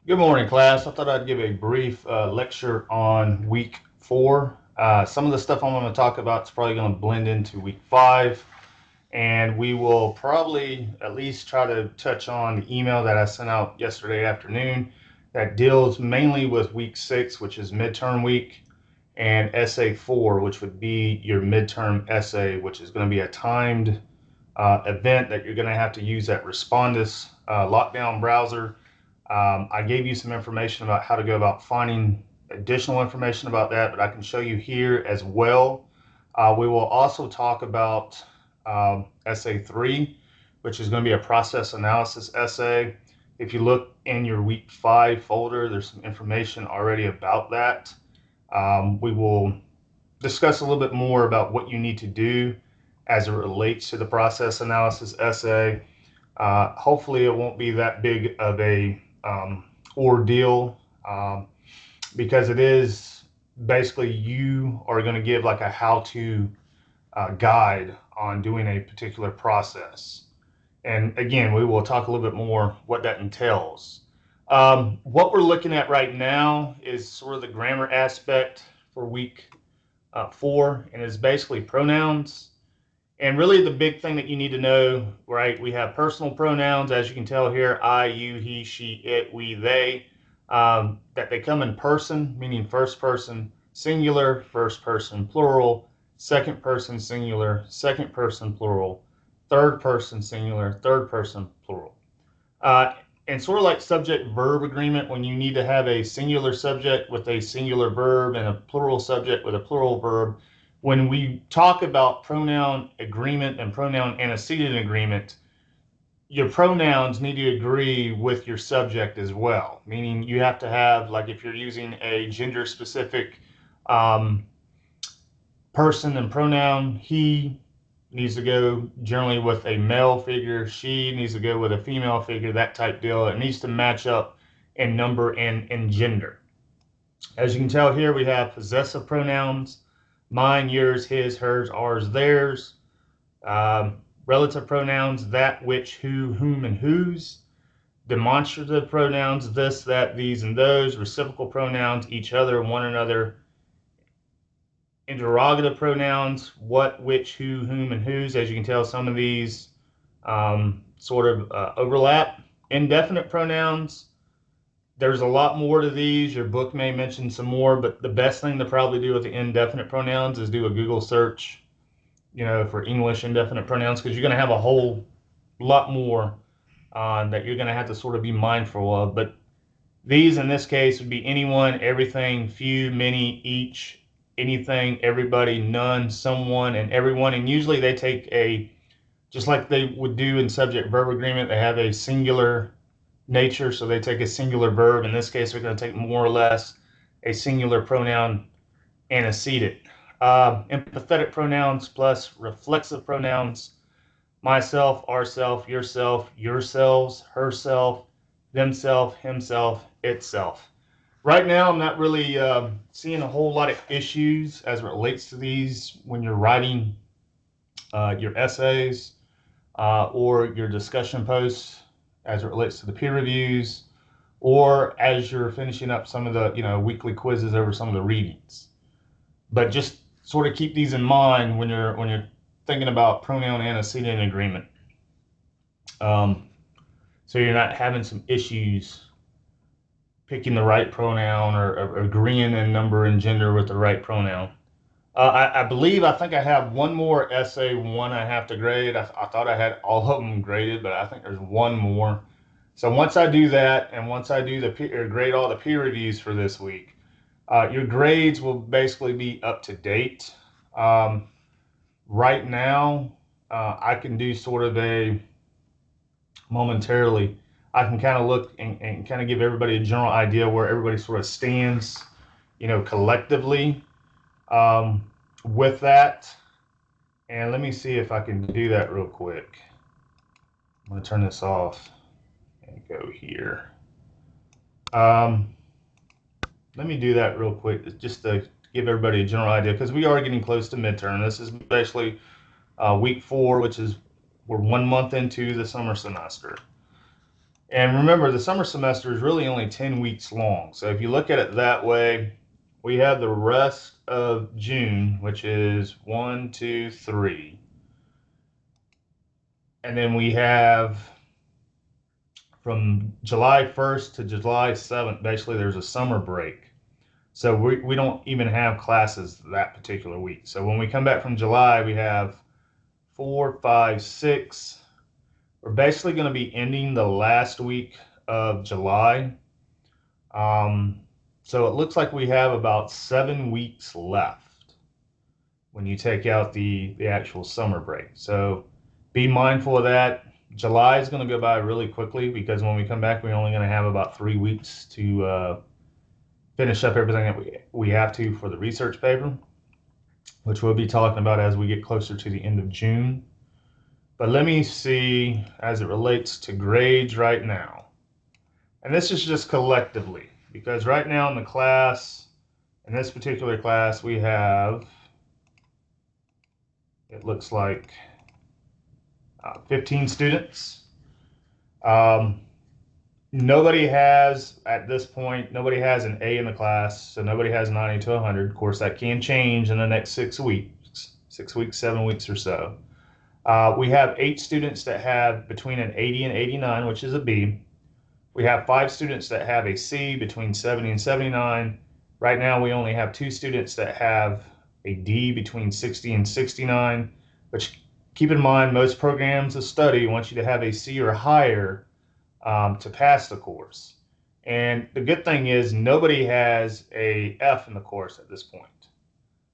Good morning, class. I thought I'd give a brief lecture on week 4. Some of the stuff I'm going to talk about is probably going to blend into week 5, and we will probably at least try to touch on the email that I sent out yesterday afternoon that deals mainly with week 6, which is midterm week, and essay 4, which would be your midterm essay, which is going to be a timed event that you're going to have to use that Respondus lockdown browser. I gave you some information about how to go about finding additional information about that, but I can show you here as well. We will also talk about essay 3, which is going to be a process analysis essay. If you look in your week 5 folder, there's some information already about that. We will discuss a little bit more about what you need to do as it relates to the process analysis essay. Hopefully, it won't be that big of a ordeal because it is basically you are going to give like a how-to guide on doing a particular process. And again, we will talk a little bit more what that entails. What we're looking at right now is sort of the grammar aspect for week 4, and it's basically pronouns. And really, the big thing that you need to know, right? We have personal pronouns, as you can tell here: I, you, he, she, it, we, they. That they come in person, meaning first person singular, first person plural, second person singular, second person plural, third person singular, third person plural. Uh, and sort of like subject verb agreement, when you need to have a singular subject with a singular verb and a plural subject with a plural verb, when we talk about pronoun agreement and pronoun antecedent agreement, your pronouns need to agree with your subject as well. Meaning you have to have, like if you're using a gender specific um, person and pronoun, he needs to go generally with a male figure, she needs to go with a female figure, that type deal. It needs to match up in number and in gender. As you can tell here, we have possessive pronouns: mine, yours, his, hers, ours, theirs. Relative pronouns: that, which, who, whom, and whose. Demonstrative pronouns: this, that, these, and those. Reciprocal pronouns: each other, one another. Interrogative pronouns: what, which, who, whom, and whose. As you can tell, some of these sort of overlap. Indefinite pronouns: there's a lot more to these. Your book may mention some more, but the best thing to probably do with the indefinite pronouns is do a Google search, for English indefinite pronouns, because you're going to have a whole lot more that you're going to have to sort of be mindful of. But these in this case would be anyone, everything, few, many, each, anything, everybody, none, someone, and everyone. And usually they take just like they would do in subject verb agreement, they have a singular nature, so they take a singular verb. In this case, they're going to take more or less a singular pronoun antecedent. Empathetic pronouns plus reflexive pronouns: myself, ourself, yourself, yourselves, herself, themself, himself, itself. Right now, I'm not really seeing a whole lot of issues as it relates to these when you're writing your essays or your discussion posts as it relates to the peer reviews, or as you're finishing up some of the weekly quizzes over some of the readings. But just sort of keep these in mind when you're thinking about pronoun antecedent agreement, um, so you're not having some issues picking the right pronoun or agreeing in number and gender with the right pronoun. I believe, I think I have one more essay one I have to grade. I thought I had all of them graded, but I think there's one more. So once I do that, and once I do grade all the peer reviews for this week, your grades will basically be up to date. Um, right now, I can do sort of a momentarily. I can kind of look and kind of give everybody a general idea where everybody sort of stands, collectively um, with that. And let me see if I can do that real quick. I'm going to turn this off and go here. Um, Let me do that real quick just to give everybody a general idea, because we are getting close to midterm. This is basically week 4, which is we're 1 month into the summer semester. And remember, the summer semester is really only 10 weeks long. So if you look at it that way, we have the rest of June, which is 1, 2, 3. And then we have from July 1st to July 7th, basically, there's a summer break. So we don't even have classes that particular week. So when we come back from July, we have 4, 5, 6. We're basically going to be ending the last week of July. Um, so it looks like we have about 7 weeks left when you take out the actual summer break. So be mindful of that. July is going to go by really quickly because when we come back, we're only going to have about 3 weeks to finish up everything that we have to for the research paper, which we'll be talking about as we get closer to the end of June. But let me see as it relates to grades right now. And this is just collectively, because right now in the class, in this particular class, we have, it looks like 15 students. Um, Nobody has, at this point, nobody has an A in the class, so nobody has 90 to 100. Of course, that can change in the next 6 weeks, 6 weeks, 7 weeks or so. We have 8 students that have between an 80 and 89, which is a B. We have 5 students that have a C between 70 and 79. Right now, we only have 2 students that have a D between 60 and 69, which keep in mind, most programs of study want you to have a C or higher to pass the course. And the good thing is nobody has a F in the course at this point.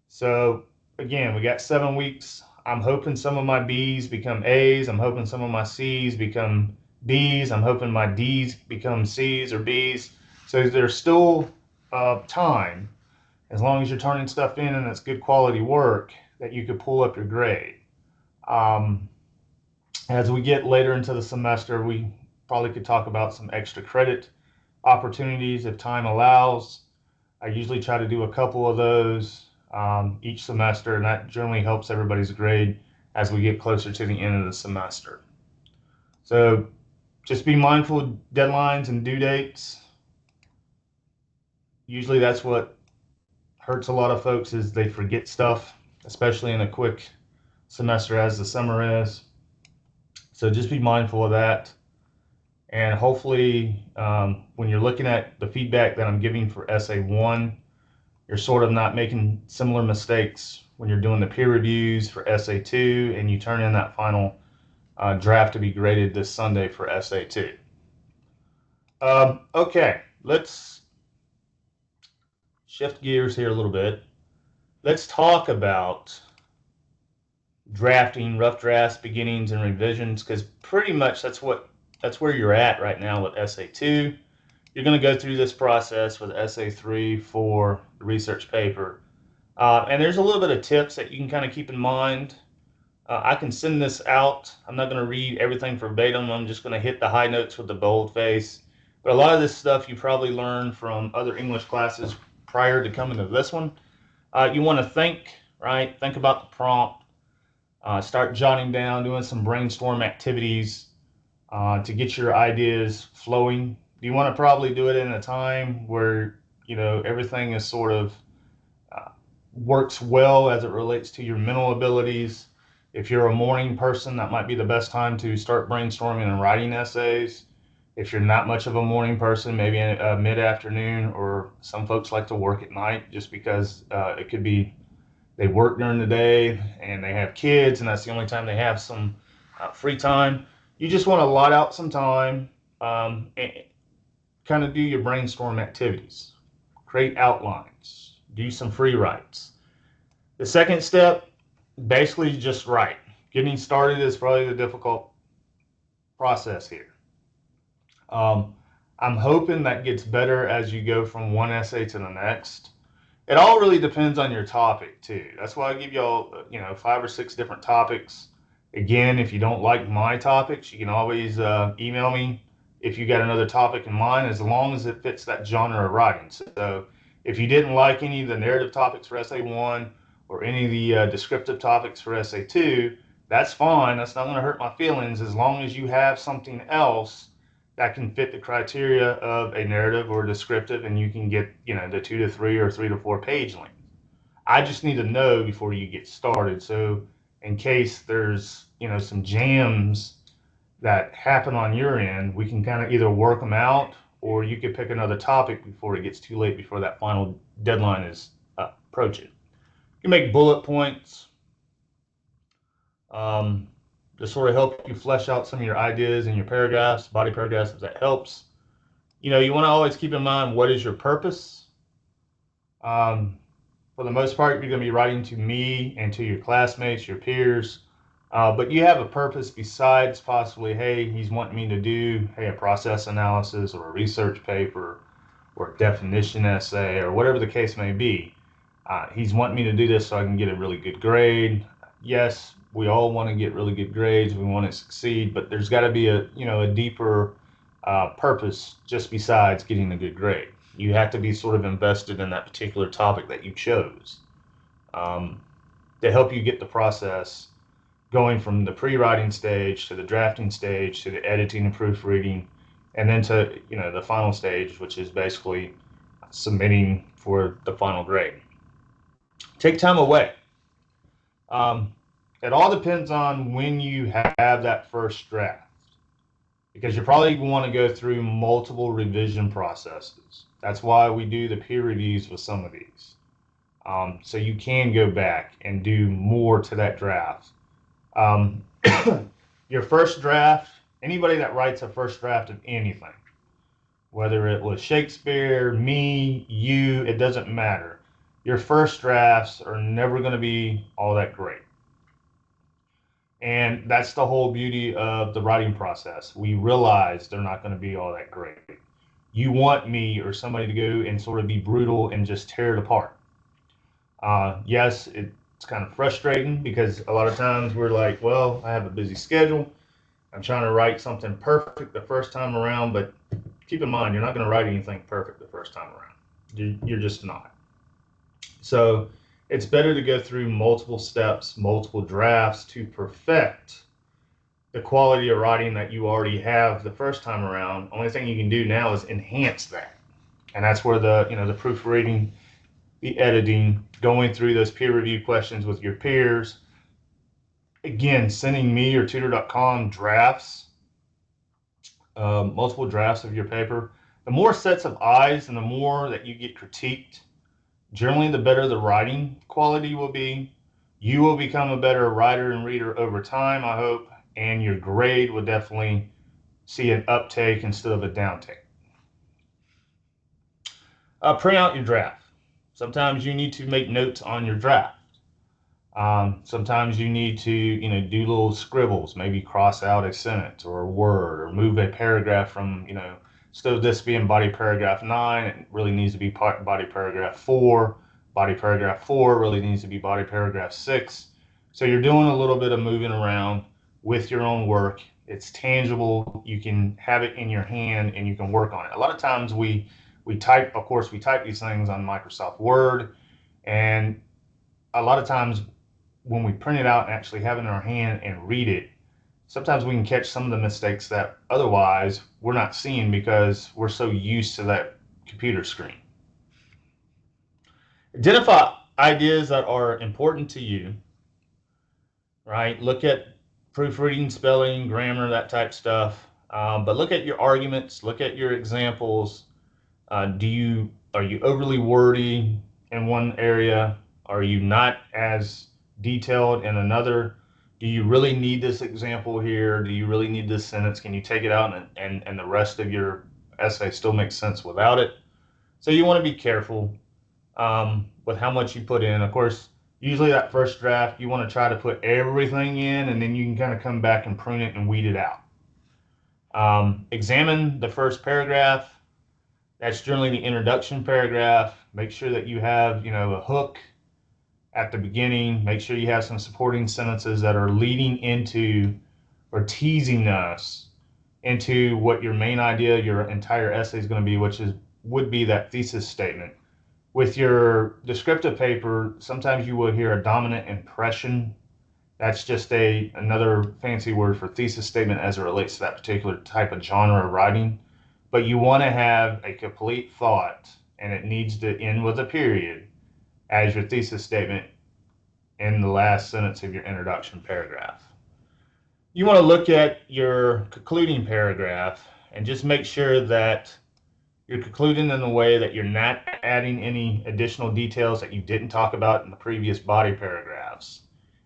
So again, we got 7 weeks. I'm hoping some of my B's become A's. I'm hoping some of my C's become B's. I'm hoping my D's become C's or B's. So there's still time, as long as you're turning stuff in and it's good quality work, that you could pull up your grade. Um, as we get later into the semester, we probably could talk about some extra credit opportunities if time allows. I usually try to do a couple of those each semester, and that generally helps everybody's grade as we get closer to the end of the semester. So just be mindful of deadlines and due dates. Usually that's what hurts a lot of folks is they forget stuff, especially in a quick semester as the summer is. So just be mindful of that. And hopefully, when you're looking at the feedback that I'm giving for Essay 1, you're sort of not making similar mistakes when you're doing the peer reviews for Essay 2 and you turn in that final draft to be graded this Sunday for Essay 2. Okay, let's shift gears here a little bit. Let's talk about drafting, rough drafts, beginnings, and revisions, because pretty much that's where you're at right now with Essay 2. You're going to go through this process with Essay 3 for the research paper. And there's a little bit of tips that you can kind of keep in mind. I can send this out. I'm not going to read everything verbatim. I'm just going to hit the high notes with the boldface. But a lot of this stuff you probably learned from other English classes prior to coming to this one. You want to think, right? Think about the prompt. Start jotting down, doing some brainstorm activities to get your ideas flowing. You want to probably do it in a time where everything is sort of works well as it relates to your mental abilities. If you're a morning person, that might be the best time to start brainstorming and writing essays. If you're not much of a morning person, maybe mid-afternoon, or some folks like to work at night just because it could be they work during the day and they have kids and that's the only time they have some free time. You just want to allot out some time and kind of do your brainstorm activities, create outlines, do some free writes. The second step, basically just write. Getting started is probably the difficult process here. I'm hoping that gets better as you go from one essay to the next. It all really depends on your topic too. That's why I give y'all, 5 or 6 different topics. Again, if you don't like my topics, you can always email me if you got another topic in mind, as long as it fits that genre of writing. So if you didn't like any of the narrative topics for Essay 1 or any of the descriptive topics for Essay 2, that's fine. That's not going to hurt my feelings as long as you have something else that can fit the criteria of a narrative or descriptive, and you can get, the 2 to 3 or 3 to 4 page length. I just need to know before you get started. So in case there's, some jams that happen on your end, we can kind of either work them out, or you could pick another topic before it gets too late, before that final deadline is approaching. You can make bullet points um, to sort of help you flesh out some of your ideas in your paragraphs, body paragraphs, if that helps. You want to always keep in mind, what is your purpose? Um, for the most part, you're going to be writing to me and to your classmates, your peers. But you have a purpose besides possibly, hey, he's wanting me to do, hey, a process analysis or a research paper or a definition essay or whatever the case may be. He's wanting me to do this so I can get a really good grade. Yes, we all want to get really good grades. We want to succeed, but there's got to be a deeper purpose just besides getting a good grade. You have to be sort of invested in that particular topic that you chose, um, to help you get the process going from the pre-writing stage to the drafting stage to the editing and proofreading, and then to the final stage, which is basically submitting for the final grade. Take time away. Um, it all depends on when you have that first draft, because you probably want to go through multiple revision processes. That's why we do the peer reviews with some of these. So you can go back and do more to that draft. Um, your first draft, anybody that writes a first draft of anything, whether it was Shakespeare, me, you, it doesn't matter. Your first drafts are never going to be all that great. And that's the whole beauty of the writing process. We realize they're not going to be all that great. You want me or somebody to go and sort of be brutal and just tear it apart. Yes, it's kind of frustrating, because a lot of times we're like, well, I have a busy schedule. I'm trying to write something perfect the first time around, but keep in mind, you're not going to write anything perfect the first time around. You're just not. So it's better to go through multiple steps, multiple drafts to perfect the quality of writing that you already have the first time around. Only thing you can do now is enhance that. And that's where the proofreading, the editing, going through those peer review questions with your peers, again, sending me or tutor.com drafts, multiple drafts of your paper. The more sets of eyes and the more that you get critiqued, generally the better the writing quality will be. You will become a better writer and reader over time, I hope, and your grade will definitely see an uptake instead of a downtake. Print out your draft. Sometimes you need to make notes on your draft. Sometimes you need to, do little scribbles, maybe cross out a sentence or a word, or move a paragraph from, instead of this being body paragraph 9, it really needs to be body paragraph 4. Body paragraph 4 really needs to be body paragraph 6. So you're doing a little bit of moving around with your own work. It's tangible. You can have it in your hand and you can work on it. A lot of times we type, of course, we type these things on Microsoft Word, and a lot of times when we print it out and actually have it in our hand and read it, sometimes we can catch some of the mistakes that otherwise we're not seeing because we're so used to that computer screen. Identify ideas that are important to you, right? Look at proofreading, spelling, grammar, that type stuff. But look at your arguments, look at your examples. Are you overly wordy in one area? Are you not as detailed in another? Do you really need this example here? Do you really need this sentence? Can you take it out and the rest of your essay still makes sense without it? So you want to be careful with how much you put in. Of course, usually that first draft, you want to try to put everything in, and then you can kind of come back and prune it and weed it out. Examine the first paragraph. That's generally the introduction paragraph. Make sure that you have, a hook at the beginning. Make sure you have some supporting sentences that are leading into or teasing us into what your main idea, your entire essay is going to be, which would be that thesis statement. With your descriptive paper, sometimes you will hear a dominant impression That's just another fancy word for thesis statement as it relates to that particular type of genre of writing. But you want to have a complete thought, and it needs to end with a period as your thesis statement in the last sentence of your introduction paragraph. You want to look at your concluding paragraph and just make sure that you're concluding in a way that you're not adding any additional details that you didn't talk about in the previous body paragraphs,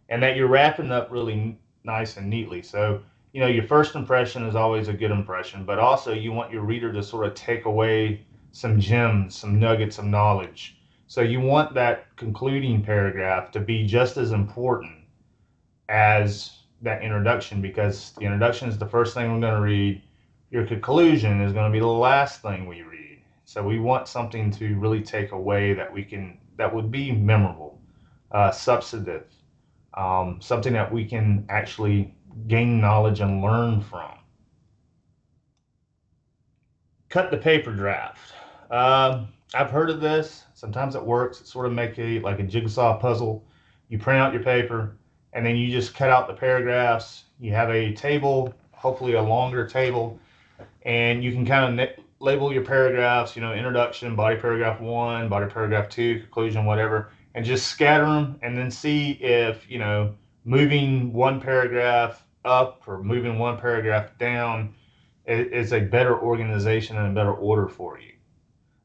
and that you're wrapping up really nice and neatly. So, your first impression is always a good impression, but also you want your reader to sort of take away some gems, some nuggets of knowledge. So you want that concluding paragraph to be just as important as that introduction, because the introduction is the first thing we're going to read. Your conclusion is going to be the last thing we read. So we want something to really take away that would be memorable, substantive, something that we can actually gain knowledge and learn from. Cut the paper draft. I've heard of this. Sometimes it works. It sort of make like a jigsaw puzzle. You print out your paper, and then you just cut out the paragraphs. You have a table, hopefully a longer table, and you can kind of label your paragraphs, introduction, body paragraph 1, body paragraph 2, conclusion, whatever, and just scatter them, and then see if, moving one paragraph up or moving one paragraph down is a better organization and a better order for you.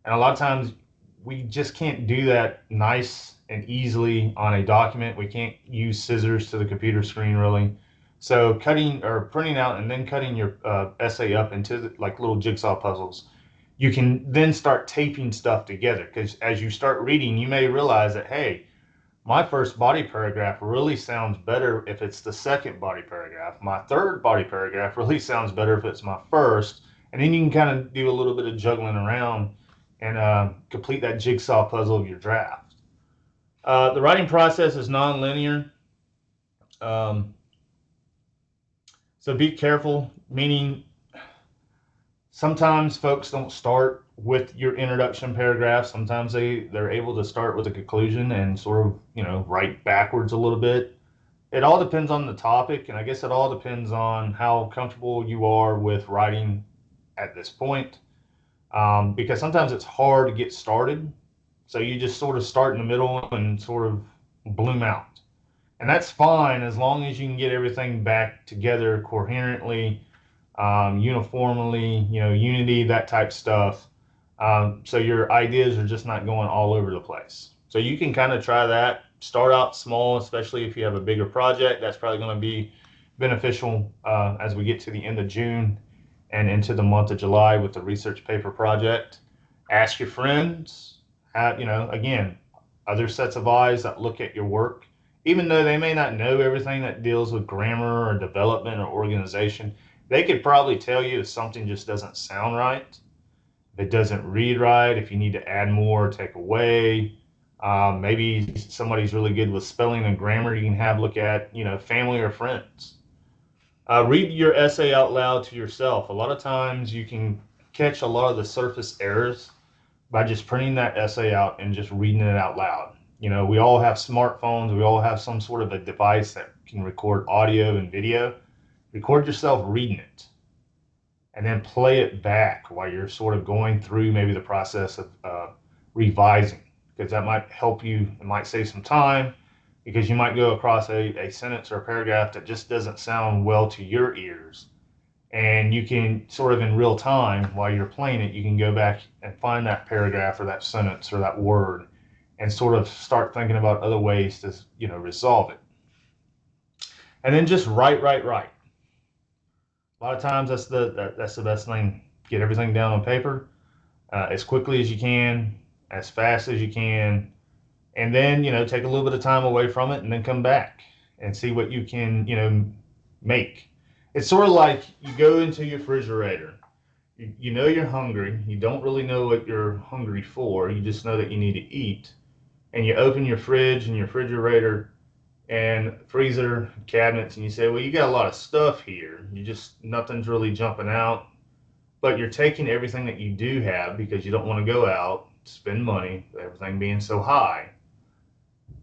And a lot of times we just can't do that nice and easily on a document. We can't use scissors to the computer screen really. So cutting or printing out and then cutting your essay up into like little jigsaw puzzles, you can then start taping stuff together, because as you start reading, you may realize that, hey, my first body paragraph really sounds better if it's the second body paragraph. My third body paragraph really sounds better if it's my first. And then you can kind of do a little bit of juggling around and complete that jigsaw puzzle of your draft. The writing process is non-linear. So be careful, meaning sometimes folks don't start with your introduction paragraph. Sometimes they're able to start with a conclusion and sort of, write backwards a little bit. It all depends on the topic, and I guess it all depends on how comfortable you are with writing at this point. Because sometimes it's hard to get started. So you just sort of start in the middle and sort of bloom out. And that's fine as long as you can get everything back together coherently, uniformly, unity, that type stuff. So your ideas are just not going all over the place. So you can kind of try that. Start out small, especially if you have a bigger project. That's probably going to be beneficial as we get to the end of June and into the month of July with the research paper project. Ask your friends, again, other sets of eyes that look at your work, even though they may not know everything that deals with grammar or development or organization. They could probably tell you if something just doesn't sound right, if it doesn't read right, if you need to add more or take away. Maybe somebody's really good with spelling and grammar. You can have look at, family or friends. Read your essay out loud to yourself. A lot of times you can catch a lot of the surface errors by just printing that essay out and just reading it out loud. We all have smartphones. We all have some sort of a device that can record audio and video. Record yourself reading it and then play it back while you're sort of going through maybe the process of revising, because that might help you. It might save some time, because you might go across a sentence or a paragraph that just doesn't sound well to your ears. And you can sort of in real time, while you're playing it, you can go back and find that paragraph or that sentence or that word and sort of start thinking about other ways to, resolve it. And then just write. A lot of times that's the best thing. Get everything down on paper as quickly as you can, as fast as you can, and then take a little bit of time away from it and then come back and see what you can make. It's sort of like you go into your refrigerator. You know you're hungry. You don't really know what you're hungry for. You just know that you need to eat. And you open your fridge and your refrigerator and freezer cabinets, and you say, well, you got a lot of stuff here. Nothing's really jumping out. But you're taking everything that you do have because you don't want to go out, spend money, everything being so high.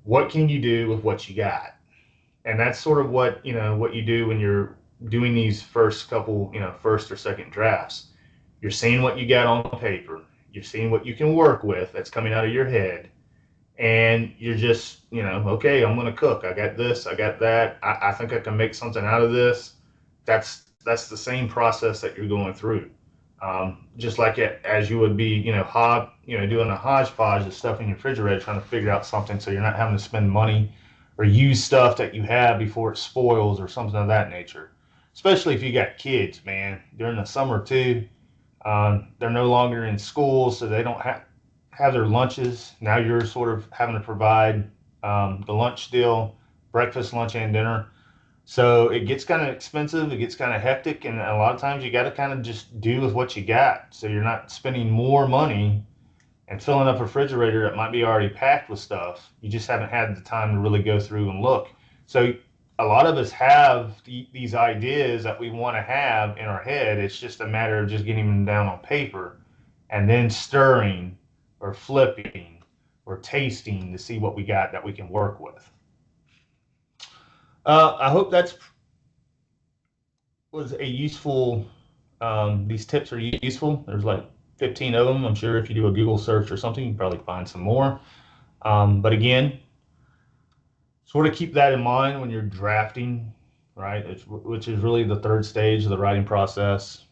What can you do with what you got? And that's sort of what, what you do when you're doing these first couple, first or second drafts. You're seeing what you got on paper. You're seeing what you can work with that's coming out of your head. And you're just, okay, I'm going to cook. I got this, I got that. I think I can make something out of this. That's the same process that you're going through. Just like as you would be, doing a hodgepodge of stuff in your refrigerator, trying to figure out something so you're not having to spend money or use stuff that you have before it spoils or something of that nature. Especially if you got kids, man. During the summer too, they're no longer in school, so they don't have their lunches. Now you're sort of having to provide the lunch deal, breakfast, lunch, and dinner. So it gets kind of expensive, it gets kind of hectic, and a lot of times you got to kind of just do with what you got. So you're not spending more money and filling up a refrigerator that might be already packed with stuff. You just haven't had the time to really go through and look. So a lot of us have these ideas that we want to have in our head. It's just a matter of just getting them down on paper and then stirring or flipping or tasting to see what we got that we can work with. I hope that's was a useful. These tips are useful. There's like 15 of them. I'm sure if you do a Google search or something, you can probably find some more. But again, sort of keep that in mind when you're drafting, right? Which is really the third stage of the writing process.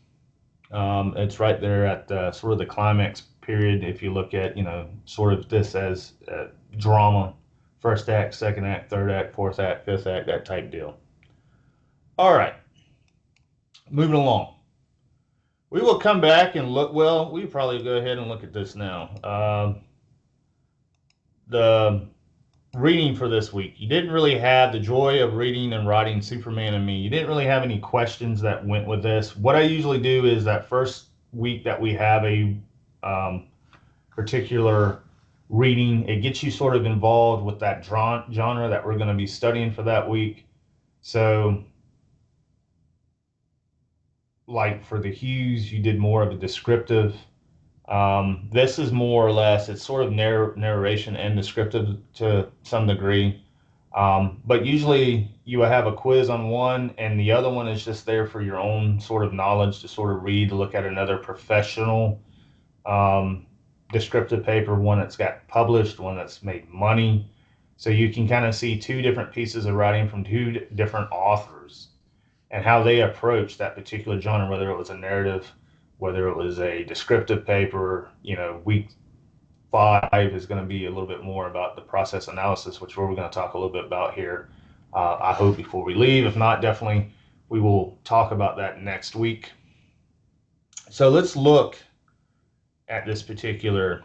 It's right there at sort of the climax period. If you look at, sort of this as drama, first act, second act, third act, fourth act, fifth act, that type deal. All right, moving along. We will come back and look. Well, we probably go ahead and look at this now. The reading for this week. You didn't really have the joy of reading and writing Superman and Me. You didn't really have any questions that went with this. What I usually do is that first week that we have a particular reading, it gets you sort of involved with that genre that we're going to be studying for that week. So, like for the Hughes, you did more of a descriptive. This is more or less, it's sort of narration and descriptive to some degree. But usually you will have a quiz on one, and the other one is just there for your own sort of knowledge to sort of read, to look at another professional descriptive paper, one that's got published, one that's made money. So you can kind of see two different pieces of writing from two different authors and how they approach that particular genre, whether it was a narrative, whether it was a descriptive paper. Week 5 is going to be a little bit more about the process analysis, which we're going to talk a little bit about here, I hope, before we leave. If not, definitely we will talk about that next week. So let's look at this particular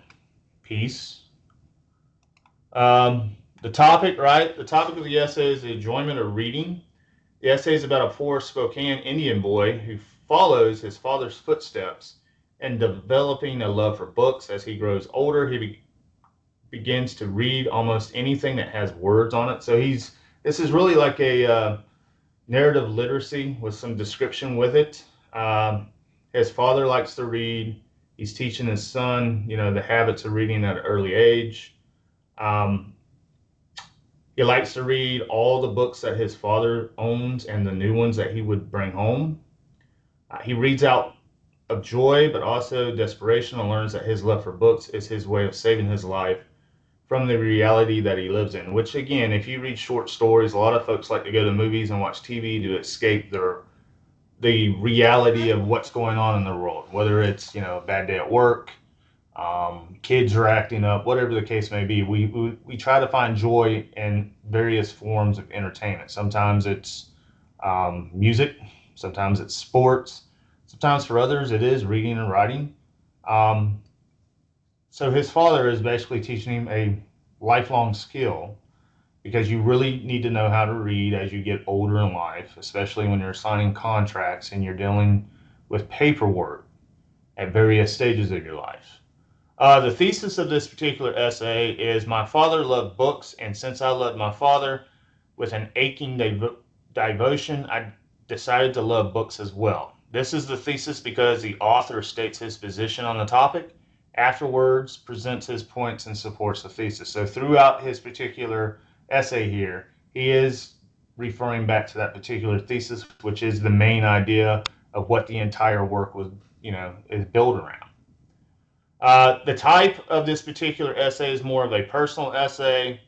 piece. The topic, right? The topic of the essay is the enjoyment of reading. The essay is about a poor Spokane Indian boy who follows his father's footsteps and developing a love for books. As he grows older, he begins to read almost anything that has words on it. So this is really like a narrative literacy with some description with it. His father likes to read. He's teaching his son, the habits of reading at an early age. He likes to read all the books that his father owns and the new ones that he would bring home. He reads out of joy, but also desperation, and learns that his love for books is his way of saving his life from the reality that he lives in. Which, again, if you read short stories, a lot of folks like to go to movies and watch TV to escape the reality of what's going on in the world, whether it's, a bad day at work, kids are acting up, whatever the case may be. We try to find joy in various forms of entertainment. Sometimes it's music, sometimes it's sports, sometimes for others it is reading and writing. So his father is basically teaching him a lifelong skill, because you really need to know how to read as you get older in life, especially when you're signing contracts and you're dealing with paperwork at various stages of your life. The thesis of this particular essay is: my father loved books, and since I loved my father with an aching devotion, I decided to love books as well. This is the thesis because the author states his position on the topic, afterwards presents his points, and supports the thesis. So throughout his particular essay here, he is referring back to that particular thesis, which is the main idea of what the entire work was, is built around. The type of this particular essay is more of a personal essay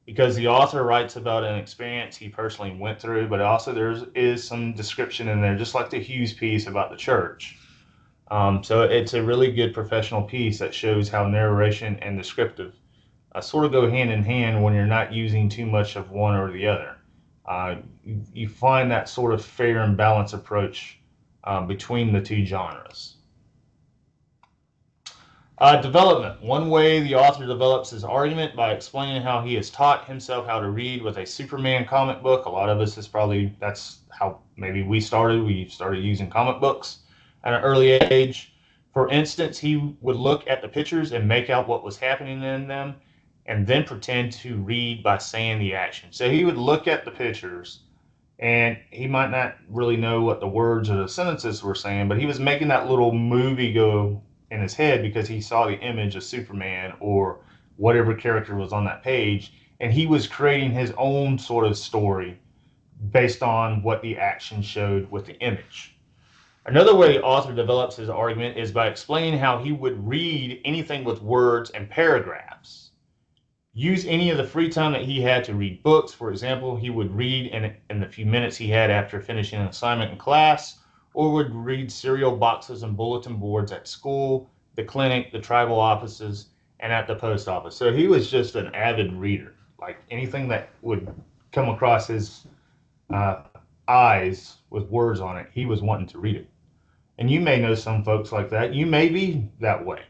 because the author writes about an experience he personally went through, but also is some description in there, just like the Hughes piece about the church. So it's a really good professional piece that shows how narration and descriptive sort of go hand in hand when you're not using too much of one or the other. You find that sort of fair and balanced approach between the two genres. Development. One way the author develops his argument by explaining how he has taught himself how to read with a Superman comic book. A lot of us that's how maybe we started. We started using comic books at an early age. For instance, he would look at the pictures and make out what was happening in them and then pretend to read by saying the action. So he would look at the pictures and he might not really know what the words or the sentences were saying, but he was making that little movie go in his head because he saw the image of Superman or whatever character was on that page, and he was creating his own sort of story based on what the action showed with the image. Another way the author develops his argument is by explaining how he would read anything with words and paragraphs. Use any of the free time that he had to read books. For example, he would read in the few minutes he had after finishing an assignment in class, or would read cereal boxes and bulletin boards at school, the clinic, the tribal offices, and at the post office. So he was just an avid reader. Like anything that would come across his eyes with words on it, he was wanting to read it. And you may know some folks like that. You may be that way.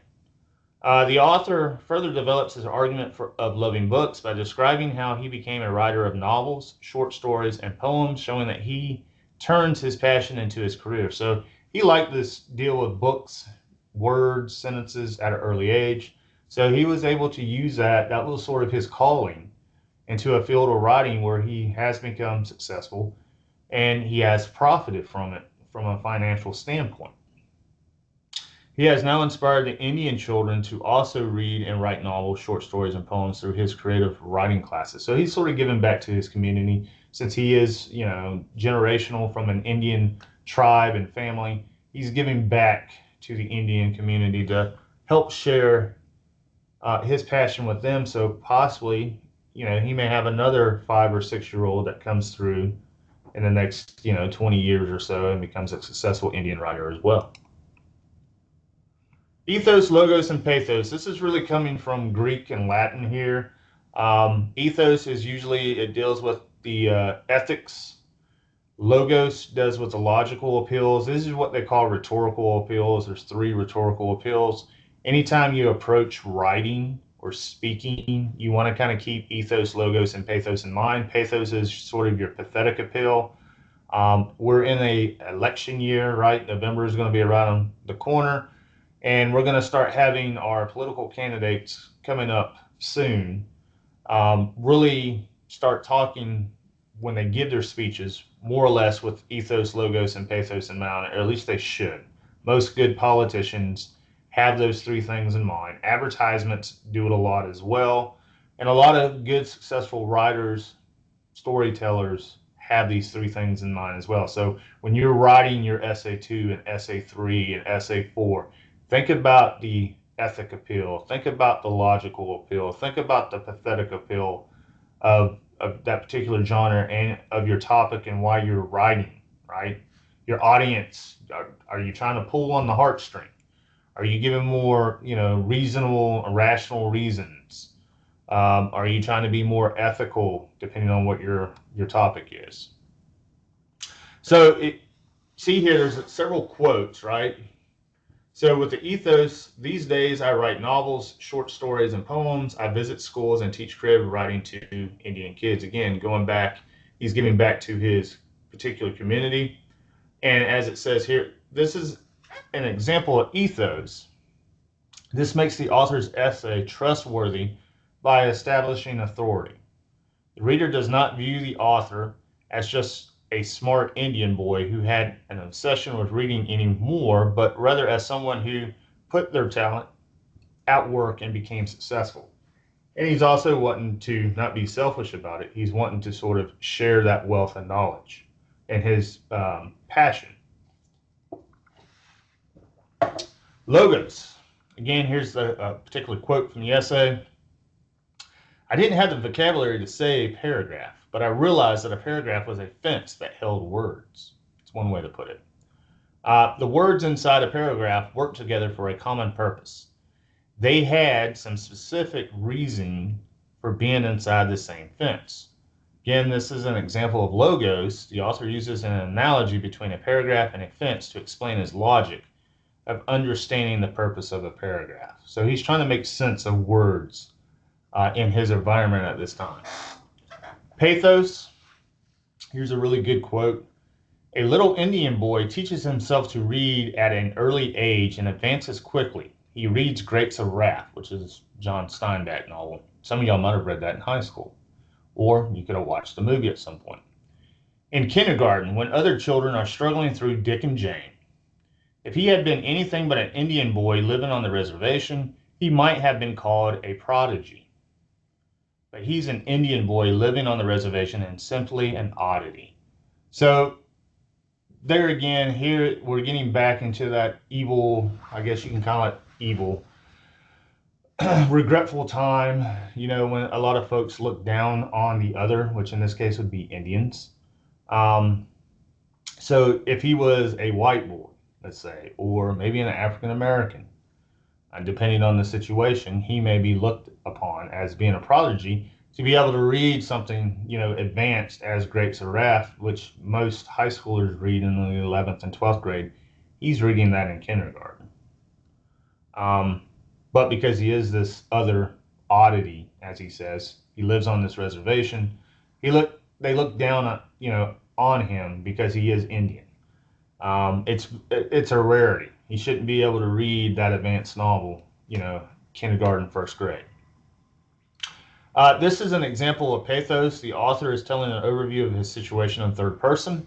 The author further develops his argument of loving books by describing how he became a writer of novels, short stories, and poems, showing that he turns his passion into his career. So he liked this deal with books, words, sentences at an early age. So he was able to use that. That was sort of his calling into a field of writing where he has become successful and he has profited from it from a financial standpoint. He has now inspired the Indian children to also read and write novels, short stories, and poems through his creative writing classes. So he's sort of giving back to his community since he is, generational from an Indian tribe and family. He's giving back to the Indian community to help share his passion with them. So possibly, he may have another 5 or 6-year-old that comes through in the next, 20 years or so and becomes a successful Indian writer as well. Ethos, logos, and pathos. This is really coming from Greek and Latin here. Ethos is usually, it deals with the ethics. Logos does with the logical appeals. This is what they call rhetorical appeals. There's 3 rhetorical appeals. Anytime you approach writing or speaking, you want to kind of keep ethos, logos, and pathos in mind. Pathos is sort of your pathetic appeal. We're in a election year, right? November is going to be around the corner. And we're going to start having our political candidates coming up soon really start talking when they give their speeches, more or less with ethos, logos, and pathos in mind, or at least they should. Most good politicians have those 3 things in mind. Advertisements do it a lot as well. And a lot of good, successful writers, storytellers have these 3 things in mind as well. So when you're writing your essay 2 and essay 3 and essay 4, think about the ethic appeal. Think about the logical appeal. Think about the pathetic appeal of that particular genre and of your topic and why you're writing, right? Your audience, are you trying to pull on the heartstring? Are you giving more, reasonable, rational reasons? Are you trying to be more ethical depending on what your topic is? So see here, there's several quotes, right? So with the ethos, these days I write novels, short stories, and poems. I visit schools and teach creative writing to Indian kids. Again, going back, he's giving back to his particular community. And as it says here, this is an example of ethos. This makes the author's essay trustworthy by establishing authority. The reader does not view the author as just a smart Indian boy who had an obsession with reading anymore, but rather as someone who put their talent at work and became successful. And he's also wanting to not be selfish about it. He's wanting to sort of share that wealth and knowledge and his passion. Logos. Again, here's a particular quote from the essay. I didn't have the vocabulary to say a paragraph, but I realized that a paragraph was a fence that held words. It's one way to put it. The words inside a paragraph work together for a common purpose. They had some specific reason for being inside the same fence. Again, this is an example of logos. The author uses an analogy between a paragraph and a fence to explain his logic of understanding the purpose of a paragraph. So he's trying to make sense of words in his environment at this time. Pathos. Here's a really good quote. A little Indian boy teaches himself to read at an early age and advances quickly. He reads Grapes of Wrath, which is John Steinbeck novel. Some of y'all might have read that in high school, or you could have watched the movie at some point. In kindergarten, when other children are struggling through Dick and Jane, if he had been anything but an Indian boy living on the reservation, he might have been called a prodigy. But he's an Indian boy living on the reservation and simply an oddity. So there again, here we're getting back into that evil, I guess you can call it evil, regretful time, when a lot of folks look down on the other, which in this case would be Indians. So if he was a white boy, let's say, or maybe an African American, depending on the situation, he may be looked upon as being a prodigy to be able to read something, advanced as Grapes of Wrath, which most high schoolers read in the 11th and 12th grade. He's reading that in kindergarten. But because he is this other oddity, as he says, he lives on this reservation. They look down on him because he is Indian. It's a rarity. He shouldn't be able to read that advanced novel, kindergarten, first grade. This is an example of pathos. The author is telling an overview of his situation in third person.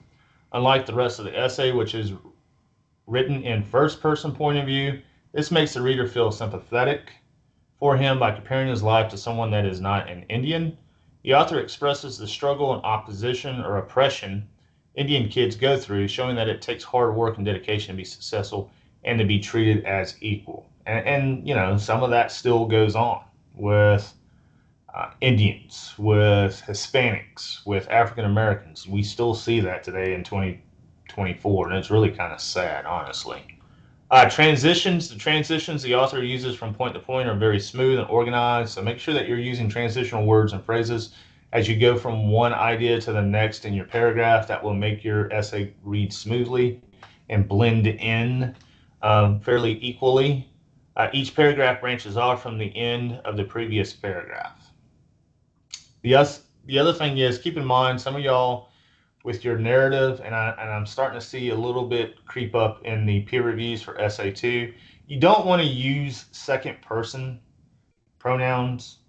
Unlike the rest of the essay, which is written in first person point of view, this makes the reader feel sympathetic for him by comparing his life to someone that is not an Indian. The author expresses the struggle and opposition or oppression Indian kids go through, showing that it takes hard work and dedication to be successful and to be treated as equal. And some of that still goes on with Indians, with Hispanics, with African Americans. We still see that today in 2024, and it's really kind of sad, honestly. The transitions the author uses from point to point are very smooth and organized, so make sure that you're using transitional words and phrases as you go from one idea to the next in your paragraph. That will make your essay read smoothly and blend in fairly equally. Each paragraph branches off from the end of the previous paragraph. The other thing is, keep in mind, some of y'all with your narrative, and I'm starting to see a little bit creep up in the peer reviews for essay 2, you don't want to use second person pronouns,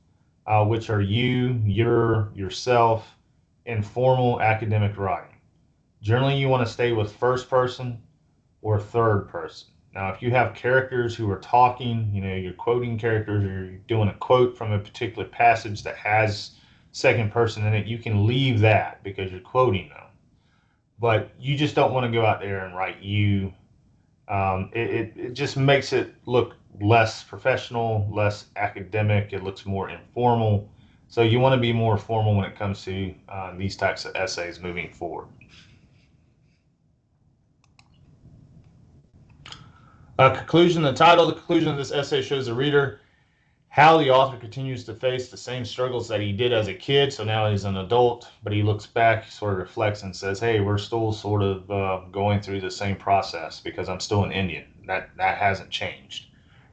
which are you, your, yourself, in formal academic writing. Generally, you want to stay with first person or third person. Now, if you have characters who are talking, you're quoting characters, or you're doing a quote from a particular passage that has second person in it, you can leave that because you're quoting them. But you just don't want to go out there and write you. It just makes it look less professional, less academic. It looks more informal. So you want to be more formal when it comes to these types of essays moving forward. Conclusion. The conclusion of this essay shows the reader how the author continues to face the same struggles that he did as a kid. So now he's an adult, but he looks back, sort of reflects, and says, hey, we're still sort of going through the same process because I'm still an Indian. That hasn't changed.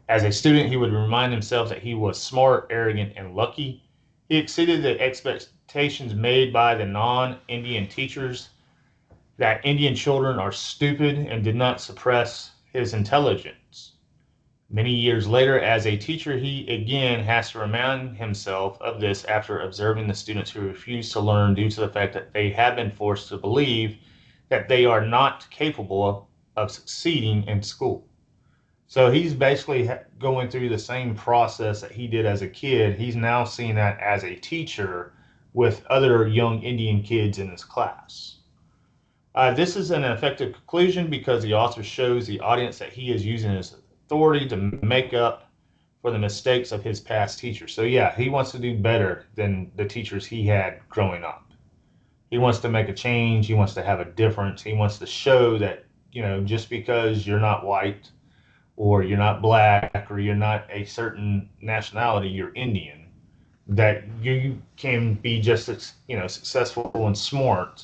As a student, he would remind himself that he was smart, arrogant, and lucky. He exceeded the expectations made by the non-Indian teachers that Indian children are stupid, and did not suppress his intelligence. Many years later, as a teacher, he again has to remind himself of this after observing the students who refuse to learn due to the fact that they have been forced to believe that they are not capable of succeeding in school. So he's basically going through the same process that he did as a kid. He's now seeing that as a teacher with other young Indian kids in his class. This is an effective conclusion because the author shows the audience that he is using his authority to make up for the mistakes of his past teachers. So, yeah, he wants to do better than the teachers he had growing up. He wants to make a change. He wants to have a difference. He wants to show that, just because you're not white or you're not black or you're not a certain nationality, you're Indian, that you can be just as, successful and smart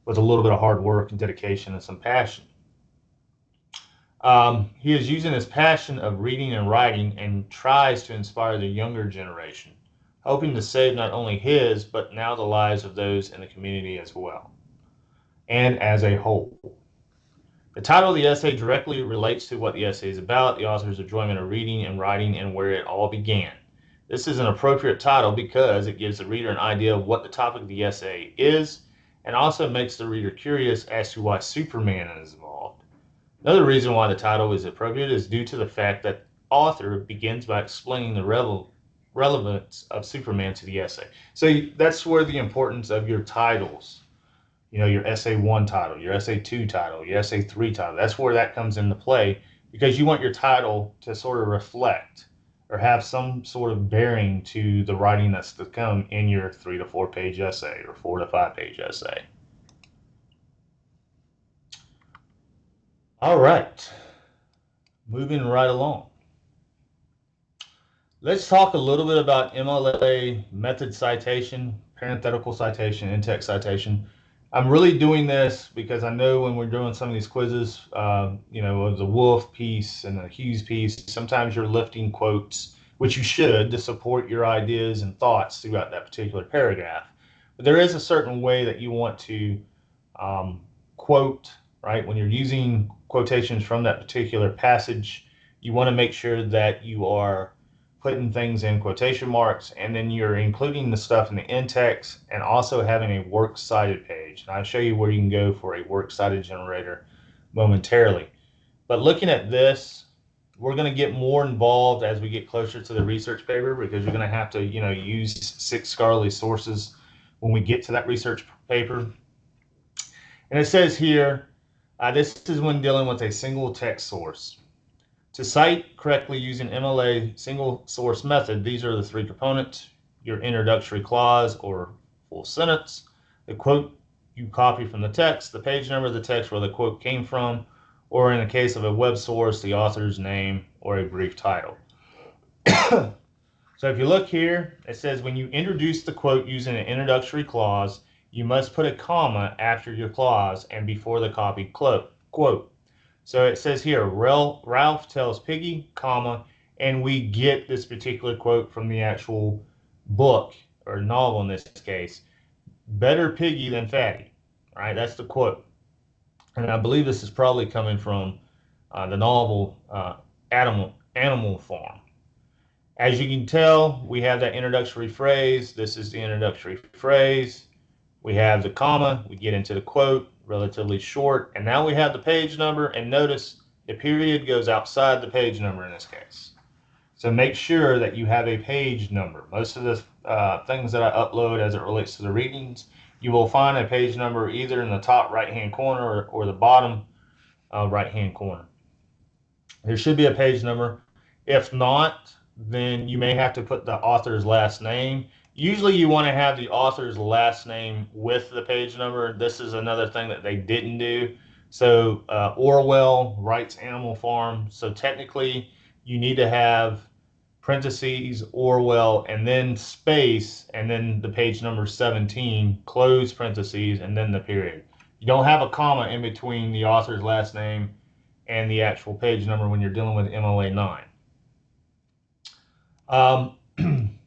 with a little bit of hard work and dedication and some passion. He is using his passion of reading and writing and tries to inspire the younger generation, hoping to save not only his, but now the lives of those in the community as well, and as a whole. The title of the essay directly relates to what the essay is about, the author's enjoyment of reading and writing, and where it all began. This is an appropriate title because it gives the reader an idea of what the topic of the essay is, and also makes the reader curious as to why Superman is involved. Another reason why the title is appropriate is due to the fact that the author begins by explaining the relevance of Superman to the essay. So that's where the importance of your titles, your essay 1 title, your essay 2 title, your essay 3 title, that's where that comes into play, because you want your title to sort of reflect or have some sort of bearing to the writing that's to come in your 3 to 4 page essay or 4 to 5 page essay. All right, moving right along. Let's talk a little bit about MLA method citation, parenthetical citation, in-text citation. I'm really doing this because I know when we're doing some of these quizzes, the Wolf piece and the Hughes piece, sometimes you're lifting quotes, which you should, to support your ideas and thoughts throughout that particular paragraph. But there is a certain way that you want to quote, right? When you're using quotations from that particular passage, you want to make sure that you are putting things in quotation marks, and then you're including the stuff in the in-text and also having a works cited page. And I'll show you where you can go for a works cited generator momentarily. But looking at this, we're going to get more involved as we get closer to the research paper, because you're going to have to, use 6 scholarly sources when we get to that research paper. And it says here, this is when dealing with a single text source. To cite correctly using MLA single source method, these are the 3 components: your introductory clause or full sentence, the quote you copy from the text, the page number of the text where the quote came from, or in the case of a web source, the author's name or a brief title. So if you look here, it says when you introduce the quote using an introductory clause, you must put a comma after your clause and before the copied quote. So it says here, Ralph tells Piggy, comma, and we get this particular quote from the actual book, or novel in this case, better Piggy than Fatty, right? That's the quote. And I believe this is probably coming from the novel Animal Farm. As you can tell, we have that introductory phrase. This is the introductory phrase. We have the comma, we get into the quote, relatively short, and now we have the page number, and notice the period goes outside the page number in this case. So make sure that you have a page number. Most of the things that I upload as it relates to the readings, you will find a page number either in the top right-hand corner or the bottom right-hand corner. There should be a page number. If not, then you may have to put the author's last name. Usually you want to have the author's last name with the page number. This is another thing that they didn't do. So Orwell writes Animal Farm. So technically you need to have parentheses, Orwell, and then space, and then the page number 17, close parentheses, and then the period. You don't have a comma in between the author's last name and the actual page number when you're dealing with MLA 9.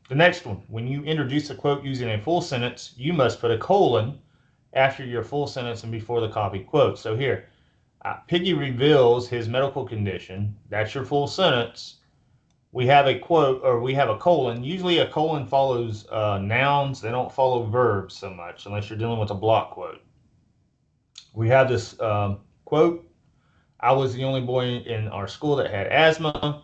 The next one, when you introduce a quote using a full sentence, you must put a colon after your full sentence and before the copied quote. So here, Piggy reveals his medical condition. That's your full sentence. We have a quote, or we have a colon. Usually a colon follows nouns. They don't follow verbs so much unless you're dealing with a block quote. We have this quote. I was the only boy in our school that had asthma.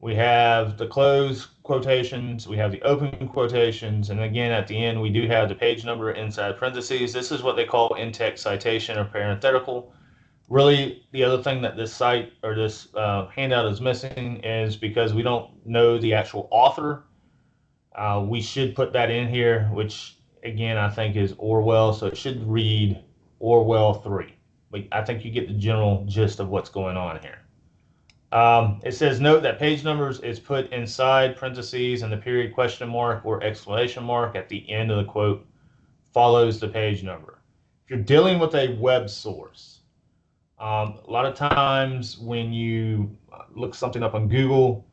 We have the closed quotations, we have the open quotations, and again at the end we do have the page number inside parentheses. This is what they call in-text citation or parenthetical. Really, the other thing that this site or this handout is missing is because we don't know the actual author. We should put that in here, which again I think is Orwell, so it should read Orwell 3. But I think you get the general gist of what's going on here. It says note that page numbers is put inside parentheses and the period question mark or exclamation mark at the end of the quote follows the page number. If you're dealing with a web source, a lot of times when you look something up on Google,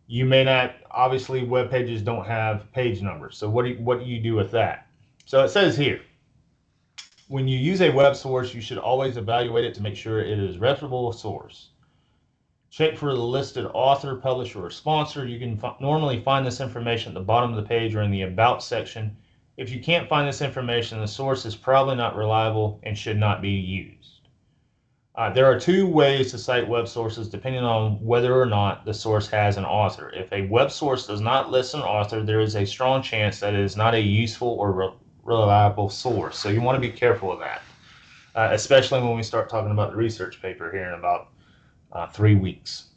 you may not, obviously web pages don't have page numbers. So what do you do with that? So it says here, when you use a web source, you should always evaluate it to make sure it is a reputable source. Check for the listed author, publisher, or sponsor. You can normally find this information at the bottom of the page or in the About section. If you can't find this information, the source is probably not reliable and should not be used. There are two ways to cite web sources depending on whether or not the source has an author. If a web source does not list an author, there is a strong chance that it is not a useful or reliable source. So you want to be careful of that, especially when we start talking about the research paper here in about 3 weeks.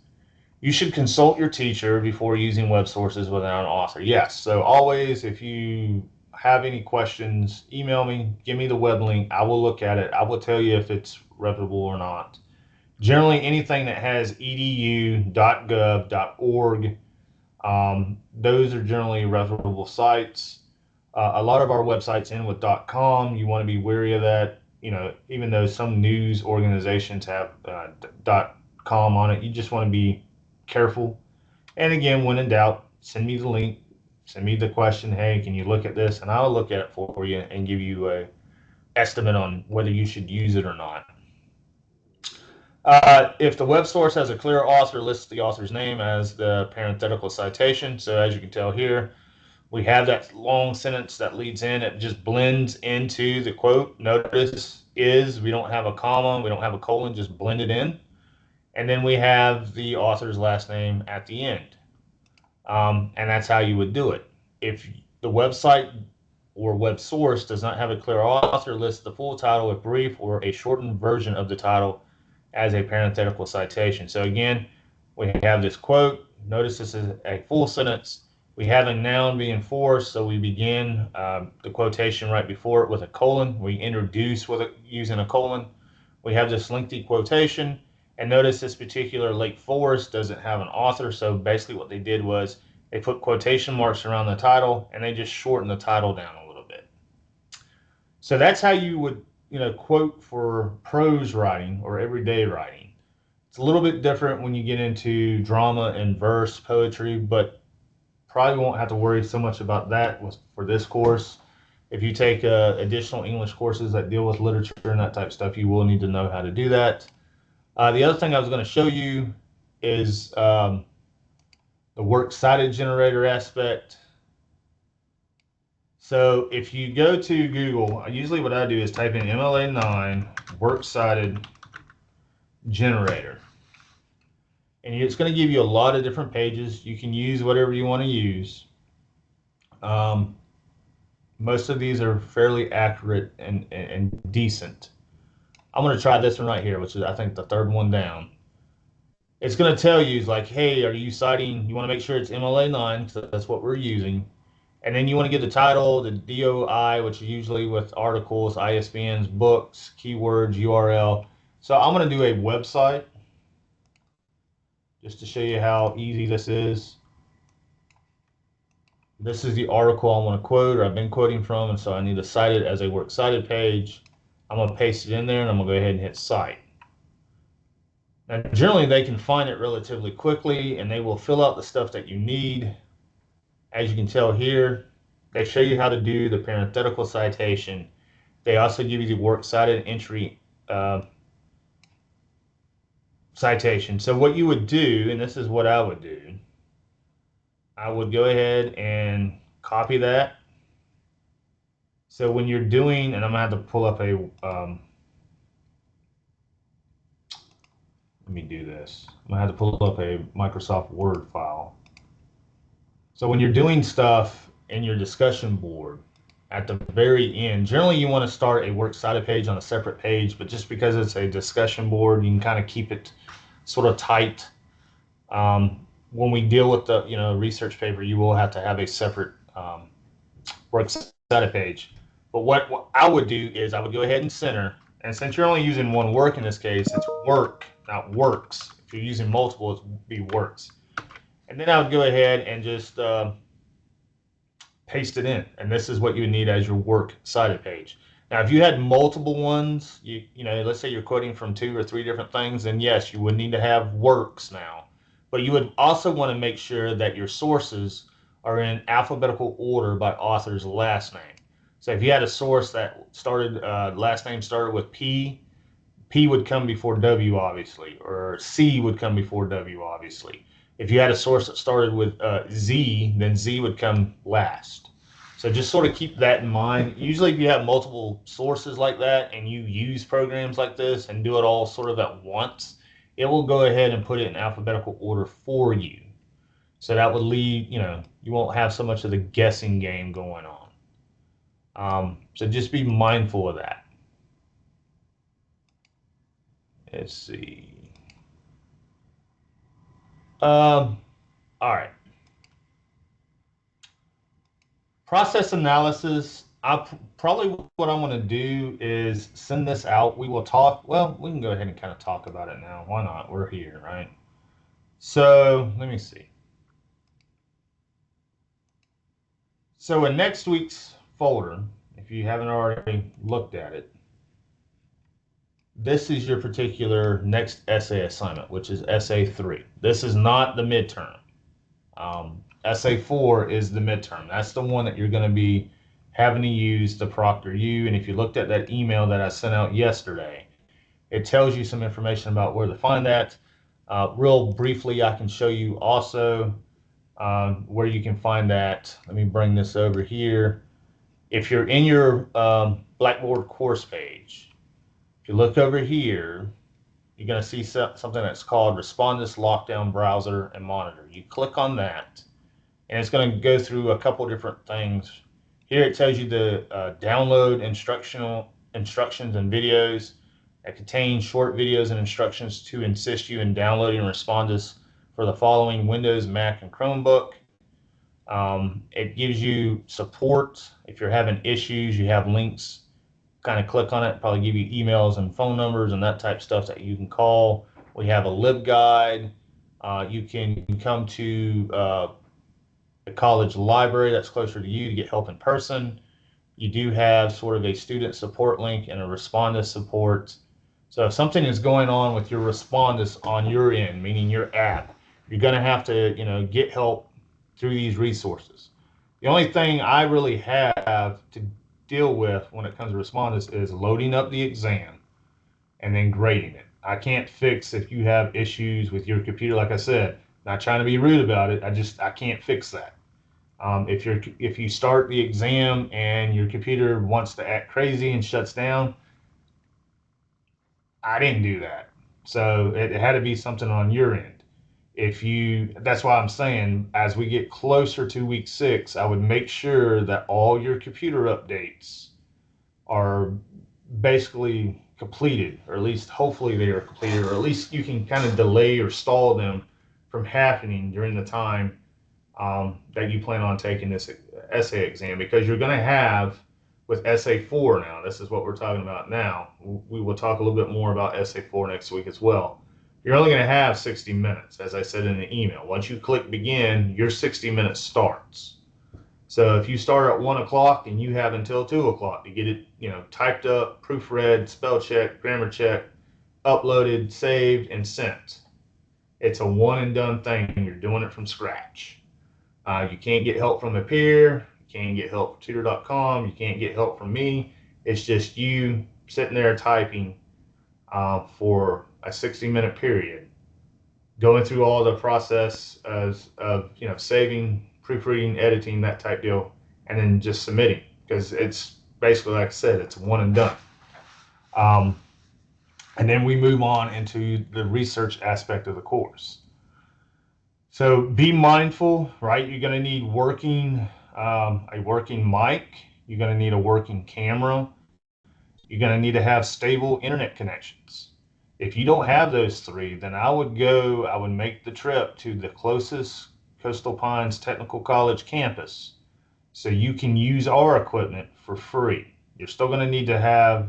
You should consult your teacher before using web sources without an author. Yes, so always, if you have any questions, email me, give me the web link. I will look at it. I will tell you if it's reputable or not. Generally, anything that has edu.gov.org, those are generally reputable sites. A lot of our websites end with .com. You want to be wary of that. You know, even though some news organizations have .com on it, you just want to be careful. And again, when in doubt, send me the link, send me the question. Hey, can you look at this? And I'll look at it for you and give you a estimate on whether you should use it or not. If the web source has a clear author, list the author's name as the parenthetical citation. So as you can tell here, we have that long sentence that leads in. It just blends into the quote. Notice is, we don't have a comma, we don't have a colon, just blended in. And then we have the author's last name at the end. And that's how you would do it. If the website or web source does not have a clear author, list the full title, a brief, or a shortened version of the title as a parenthetical citation. So again, we have this quote. Notice this is a full sentence. We have a noun being forced, so we begin the quotation right before it with a colon. We introduce with using a colon. We have this lengthy quotation. And notice this particular Lake Forest doesn't have an author, so basically what they did was they put quotation marks around the title and they just shortened the title down a little bit. So that's how you would, quote for prose writing or everyday writing. It's a little bit different when you get into drama and verse poetry, but probably won't have to worry so much about that for this course. If you take additional English courses that deal with literature and that type of stuff, you will need to know how to do that. The other thing I was going to show you is the works cited generator aspect. So if you go to Google, usually what I do is type in MLA9 works cited generator. And it's going to give you a lot of different pages. You can use whatever you want to use. Most of these are fairly accurate and decent. I'm going to try this one right here, which is, I think, the third one down. It's going to tell you, like, hey, are you citing, you want to make sure it's MLA9, because that's what we're using. And then you want to get the title, the DOI, which is usually with articles, ISBNs, books, keywords, URL. So I'm going to do a website just to show you how easy this is. This is the article I want to quote, or I've been quoting from, and so I need to cite it as a works cited page. I'm going to paste it in there, and I'm going to go ahead and hit cite. Now, generally, they can find it relatively quickly, and they will fill out the stuff that you need. As you can tell here, they show you how to do the parenthetical citation. They also give you the works cited entry citation. So what you would do, and this is what I would do, I would go ahead and copy that. So when you're doing, and I'm going to have to pull up let me do this. I'm gonna have to pull up a Microsoft Word file. So when you're doing stuff in your discussion board, at the very end, generally you want to start a works cited page on a separate page, but just because it's a discussion board, you can kind of keep it sort of tight. When we deal with the research paper, you will have to have a separate works cited page. But what I would do is I would go ahead and center, and since you're only using one work in this case, it's work, not works. If you're using multiple, it would be works. And then I would go ahead and just paste it in. And this is what you would need as your work cited page. Now, if you had multiple ones, let's say you're quoting from 2 or 3 different things, then yes, you would need to have works now. But you would also want to make sure that your sources are in alphabetical order by author's last name. So if you had a source that started, last name started with P, P would come before W, obviously, or C would come before W, obviously. If you had a source that started with Z, then Z would come last. So just sort of keep that in mind. Usually if you have multiple sources like that and you use programs like this and do it all sort of at once, it will go ahead and put it in alphabetical order for you. So that would leave, you won't have so much of the guessing game going on. So just be mindful of that. Let's see. All right. Process analysis. Probably what I'm going to do is send this out. We will talk. Well, we can go ahead and kind of talk about it now. Why not? We're here, right? So let me see. So in next week's folder, if you haven't already looked at it, this is your particular next essay assignment, which is essay 3. This is not the midterm. Essay 4 is the midterm. That's the one that you're going to be having to use to proctor you. And if you looked at that email that I sent out yesterday, it tells you some information about where to find that. Real briefly, I can show you also where you can find that. Let me bring this over here. If you're in your Blackboard course page, if you look over here, you're going to see something that's called Respondus Lockdown Browser and Monitor. You click on that, and it's going to go through a couple different things. Here it tells you to download instructions and videos that contain short videos and instructions to assist you in downloading Respondus for the following Windows, Mac, and Chromebook. It gives you support. If you're having issues, you have links. Kind of click on it, probably give you emails and phone numbers and that type of stuff that you can call. We have a LibGuide. You can come to the college library that's closer to you to get help in person. You do have sort of a student support link and a Respondus support. So if something is going on with your Respondus on your end, meaning your app, you're going to have to, get help through these resources. The only thing I really have to deal with when it comes to Respondus is loading up the exam and then grading it. I can't fix if you have issues with your computer. Like I said, not trying to be rude about it. I can't fix that. If you start the exam and your computer wants to act crazy and shuts down, I didn't do that. So it had to be something on your end. That's why I'm saying as we get closer to week 6, I would make sure that all your computer updates are basically completed, or at least hopefully they are completed, or at least you can kind of delay or stall them from happening during the time that you plan on taking this essay exam, because you're going to have with essay 4 now, this is what we're talking about now. We will talk a little bit more about essay 4 next week as well. You're only going to have 60 minutes, as I said in the email. Once you click begin, your 60 minutes starts. So if you start at 1 o'clock and you have until 2 o'clock to get it, typed up, proofread, spell check, grammar check, uploaded, saved, and sent. It's a one and done thing. You're doing it from scratch. You can't get help from a peer. You can't get help from tutor.com. You can't get help from me. It's just you sitting there typing for a 60-minute period, going through all the process of saving, proofreading, editing, that type deal, and then just submitting, because it's basically, like I said, it's one and done. And then we move on into the research aspect of the course. So be mindful, right? You're going to need a working mic. You're going to need a working camera. You're going to need to have stable internet connections. If you don't have those three, then I would make the trip to the closest Coastal Pines Technical College campus so you can use our equipment for free. You're still going to need to have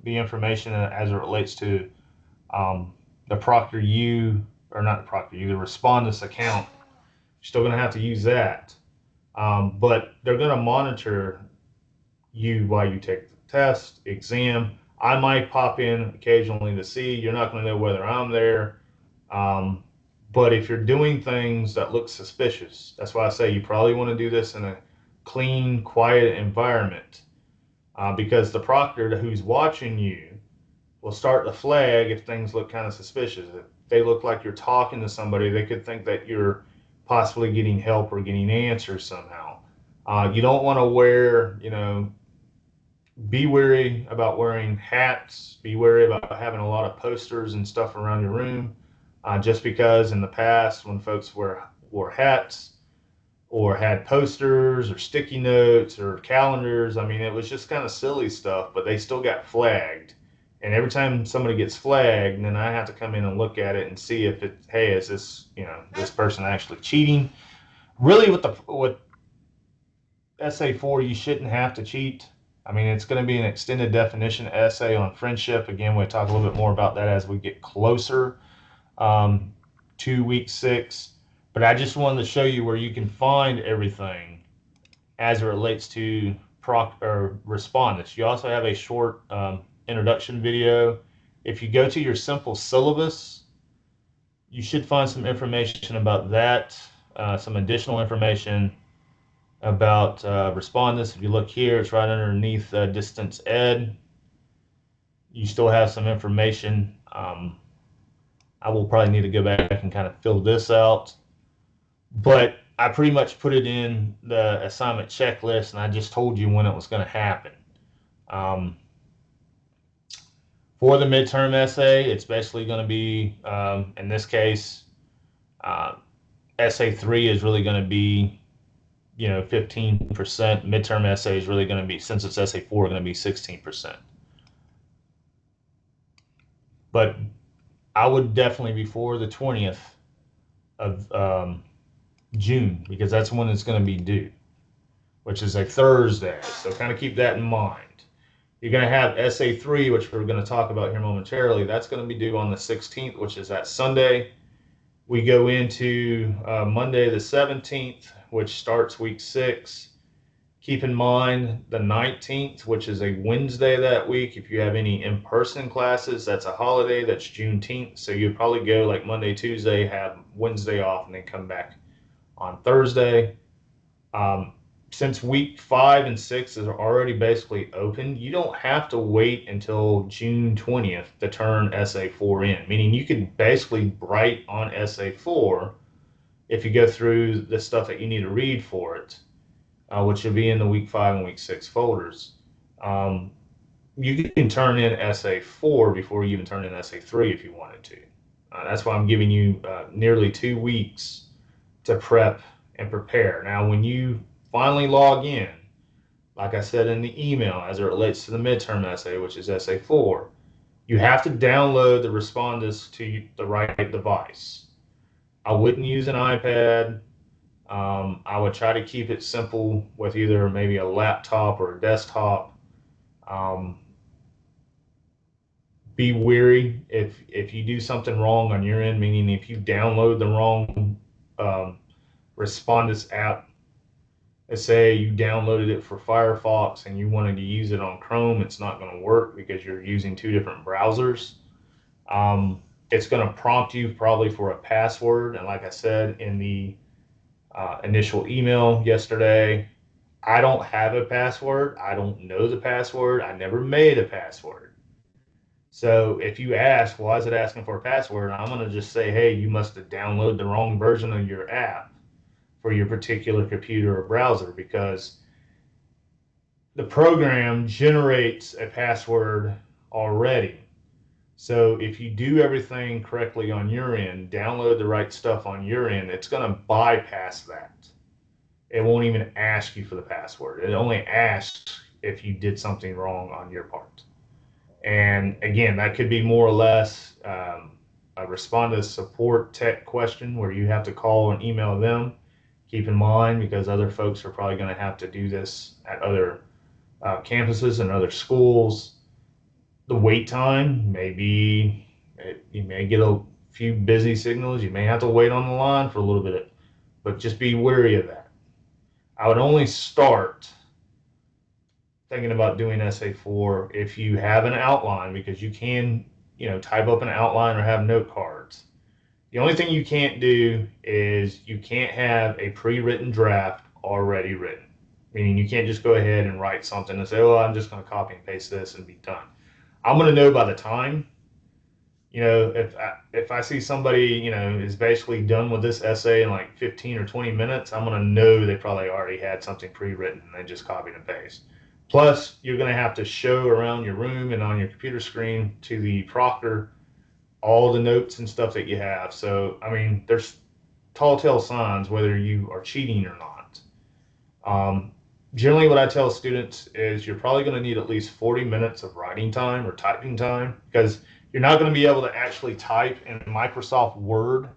the information as it relates to the Proctor U, or not the Proctor U, the Respondus account. You're still going to have to use that. But they're going to monitor you while you take the test, exam. I might pop in occasionally to see. You're not going to know whether I'm there. Um, but if you're doing things that look suspicious, that's why I say you probably want to do this in a clean, quiet environment, because the proctor who's watching you will start to flag if things look kind of suspicious. If they look like you're talking to somebody, they could think that you're possibly getting help or getting answers somehow. You don't want to be wary about wearing hats. Be wary about having a lot of posters and stuff around your room. Just because in the past, when folks wore hats or had posters or sticky notes or calendars, I mean, it was just kind of silly stuff, but they still got flagged. And every time somebody gets flagged, then I have to come in and look at it and see if hey, is this person actually cheating? Really, with essay 4, you shouldn't have to cheat. I mean, it's going to be an extended definition essay on friendship. Again, we'll talk a little bit more about that as we get closer um, to week 6. But I just wanted to show you where you can find everything as it relates to Respondus. You also have a short introduction video. If you go to your simple syllabus, you should find some information about that, some additional information about Respondus. If you look here, it's right underneath Distance Ed. You still have some information. I will probably need to go back and kind of fill this out. But I pretty much put it in the assignment checklist, and I just told you when it was going to happen. For the midterm essay, it's basically going to be, in this case, essay 3 is really going to be 15%. Midterm essay is really going to be, since it's essay 4, going to be 16%. But I would definitely before the 20th of June, because that's when it's going to be due, which is a Thursday. So kind of keep that in mind. You're going to have essay 3, which we're going to talk about here momentarily. That's going to be due on the 16th, which is that Sunday. We go into Monday the 17th, which starts week 6. Keep in mind the 19th, which is a Wednesday that week. If you have any in-person classes, that's a holiday. That's Juneteenth. So you'd probably go like Monday, Tuesday, have Wednesday off, and then come back on Thursday. Since week 5 and 6 is already basically open, you don't have to wait until June 20th to turn essay 4 in, meaning you can basically write on essay 4 if you go through the stuff that you need to read for it, which will be in the week 5 and week 6 folders. You can turn in essay 4 before you even turn in essay 3 if you wanted to. That's why I'm giving you nearly 2 weeks to prep and prepare. Now, when you finally log in, like I said in the email, as it relates to the midterm essay, which is essay 4, you have to download the Respondus to the right device. I wouldn't use an iPad. I would try to keep it simple with either maybe a laptop or a desktop. Be wary if you do something wrong on your end, meaning if you download the wrong Respondus app. Let's say you downloaded it for Firefox and you wanted to use it on Chrome, it's not going to work because you're using 2 different browsers. It's going to prompt you probably for a password. And like I said in the initial email yesterday, I don't have a password. I don't know the password. I never made a password. So if you ask, why is it asking for a password? I'm going to just say, hey, you must have downloaded the wrong version of your app for your particular computer or browser, because the program generates a password already. So if you do everything correctly on your end, download the right stuff on your end, it's going to bypass that. It won't even ask you for the password. It only asks if you did something wrong on your part. And again, that could be more or less a respond to support tech question where you have to call and email them. Keep in mind, because other folks are probably going to have to do this at other campuses and other schools. The wait time may be, you may get a few busy signals. You may have to wait on the line for a little bit, but just be wary of that. I would only start thinking about doing SA4 if you have an outline, because you can, type up an outline or have note cards. The only thing you can't do is you can't have a pre-written draft already written, meaning you can't just go ahead and write something and say, oh, I'm just going to copy and paste this and be done. I'm going to know by the time, if I see somebody, is basically done with this essay in like 15 or 20 minutes, I'm going to know they probably already had something pre-written and they just copied and paste. Plus, you're going to have to show around your room and on your computer screen to the proctor all the notes and stuff that you have. So, I mean, there's tall tale signs whether you are cheating or not. Generally, what I tell students is you're probably going to need at least 40 minutes of writing time or typing time, because you're not going to be able to actually type in Microsoft Word.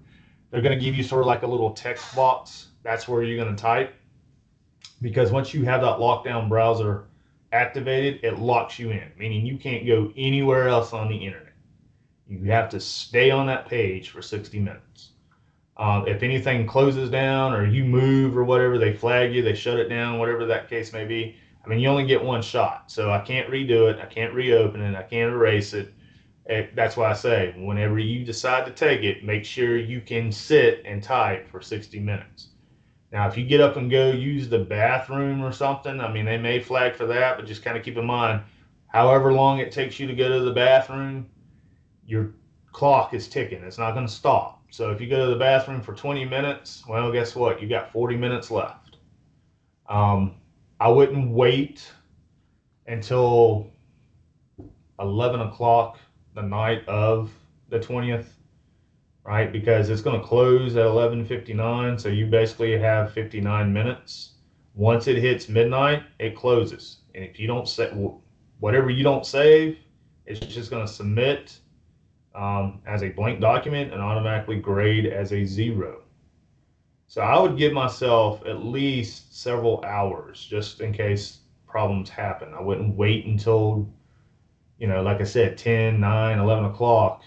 They're going to give you sort of like a little text box. That's where you're going to type, because once you have that lockdown browser activated, it locks you in, meaning you can't go anywhere else on the internet. You have to stay on that page for 60 minutes. If anything closes down or you move or whatever, they flag you, they shut it down, whatever that case may be. I mean, you only get one shot. So I can't redo it. I can't reopen it. I can't erase it. That's why I say, whenever you decide to take it, make sure you can sit and type for 60 minutes. Now, if you get up and go use the bathroom or something, I mean, they may flag for that, but just kind of keep in mind, however long it takes you to go to the bathroom, your clock is ticking. It's not going to stop. So if you go to the bathroom for 20 minutes, well, guess what? You got 40 minutes left. I wouldn't wait until 11 o'clock the night of the 20th, right? Because it's going to close at 11:59. So you basically have 59 minutes. Once it hits midnight, it closes. And if you don't set whatever you don't save, it's just going to submit as a blank document and automatically grade as a 0. So I would give myself at least several hours just in case problems happen. I wouldn't wait until, like I said, 10, 9, 11 o'clock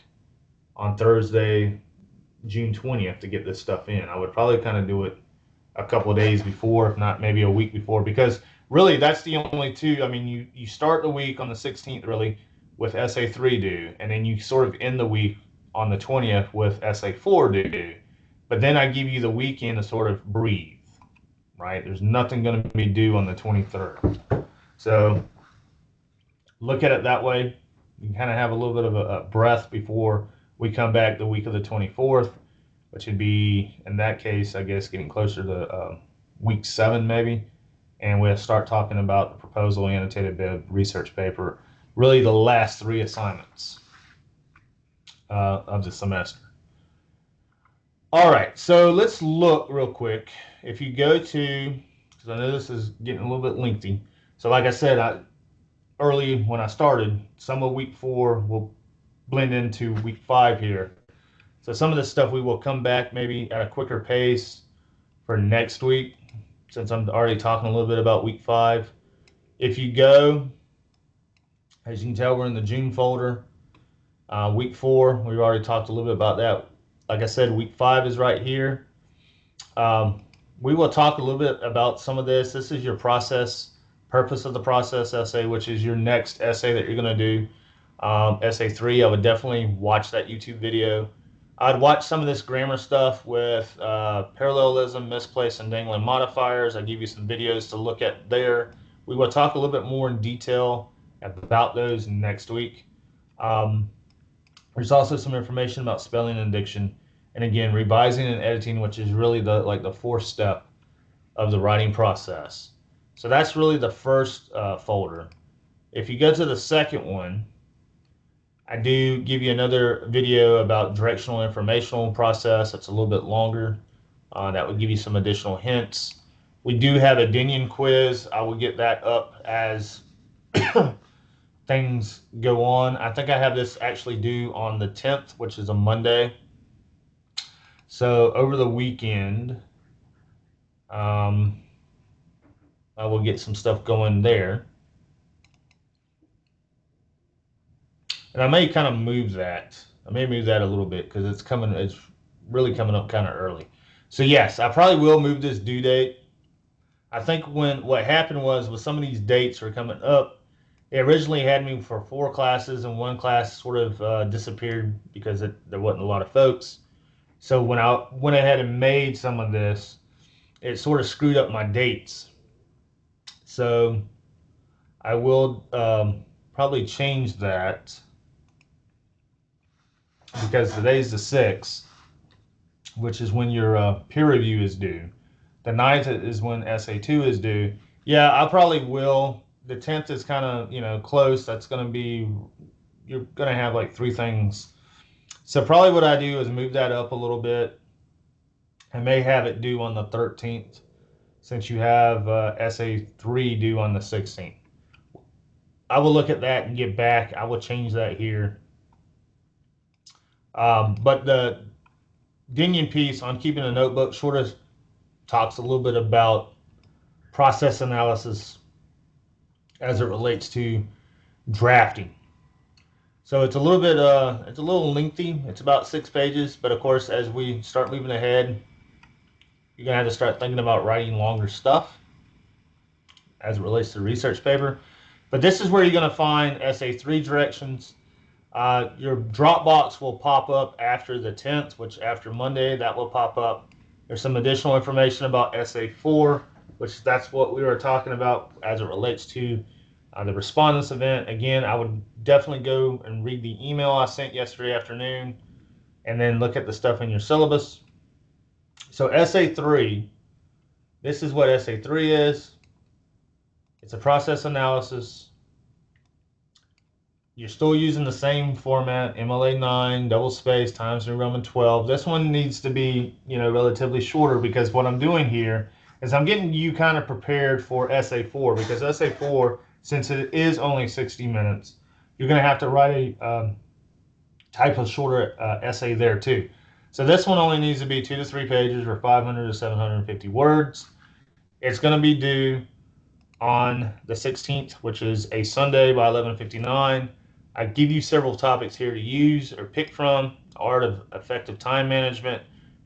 on Thursday, June 20th to get this stuff in. I would probably kind of do it a couple of days before, if not maybe a week before, because really that's the only two. I mean, you start the week on the 16th really with SA3 due, and then you sort of end the week on the 20th with SA4 due. But then I give you the weekend to sort of breathe, right? There's nothing going to be due on the 23rd. So look at it that way. You kind of have a little bit of a breath before we come back the week of the 24th, which would be, in that case, I guess, getting closer to week 7 maybe. And we'll start talking about the proposal, annotated bib, research paper, really the last 3 assignments of the semester. All right, so let's look real quick. If you go to, because I know this is getting a little bit lengthy. So like I said, early when I started, some of week 4 will blend into week 5 here. So some of this stuff we will come back maybe at a quicker pace for next week, since I'm already talking a little bit about week 5. If you go, as you can tell, we're in the June folder. Week 4, we've already talked a little bit about that. Like I said, week 5 is right here. We will talk a little bit about some of this. This is your purpose of the process essay, which is your next essay that you're going to do. Essay 3, I would definitely watch that YouTube video. I'd watch some of this grammar stuff with parallelism, misplaced, and dangling modifiers. I give you some videos to look at there. We will talk a little bit more in detail about those next week. There's also some information about spelling and diction, and again, revising and editing, which is really the 4th step of the writing process. So that's really the first folder. If you go to the second one, I do give you another video about directional informational process. That's a little bit longer. That would give you some additional hints. We do have a Dinian quiz. I will get that up as things go on. I think I have this actually due on the 10th, which is a Monday. So over the weekend, um, I will get some stuff going there. And I may kind of move that. I may move that a little bit because it's really coming up kind of early. So yes, I probably will move this due date. I think what happened was with some of these dates are coming up, it originally had me for 4 classes and one class sort of disappeared because there wasn't a lot of folks. So when I went ahead and made some of this, it sort of screwed up my dates. So I will probably change that because today's the 6th, which is when your peer review is due. The 9th is when SA2 is due. Yeah, I probably will. The 10th is kind of, close. That's going to be, you're going to have like 3 things. So probably what I do is move that up a little bit. I may have it due on the 13th since you have SA3 due on the 16th. I will look at that and get back. I will change that here. But the Dinian piece on keeping a notebook sort of talks a little bit about process analysis as it relates to drafting. So it's a little bit, it's a little lengthy. It's about 6 pages, but of course, as we start moving ahead, you're gonna have to start thinking about writing longer stuff as it relates to the research paper. But this is where you're gonna find SA3 directions. Your Dropbox will pop up after the 10th, which after Monday, that will pop up. There's some additional information about SA4, which that's what we were talking about as it relates to the respondents event. Again, I would definitely go and read the email I sent yesterday afternoon and then look at the stuff in your syllabus. So SA3, this is what SA3 is. It's a process analysis. You're still using the same format, MLA 9, double space, times New Roman 12. This one needs to be, relatively shorter because what I'm doing here is I'm getting you kind of prepared for SA4 because SA4, since it is only 60 minutes, you're going to have to write a type of shorter essay there too. So this one only needs to be 2 to 3 pages or 500 to 750 words. It's going to be due on the 16th, which is a Sunday by 11:59. I give you several topics here to use or pick from: art of effective time management,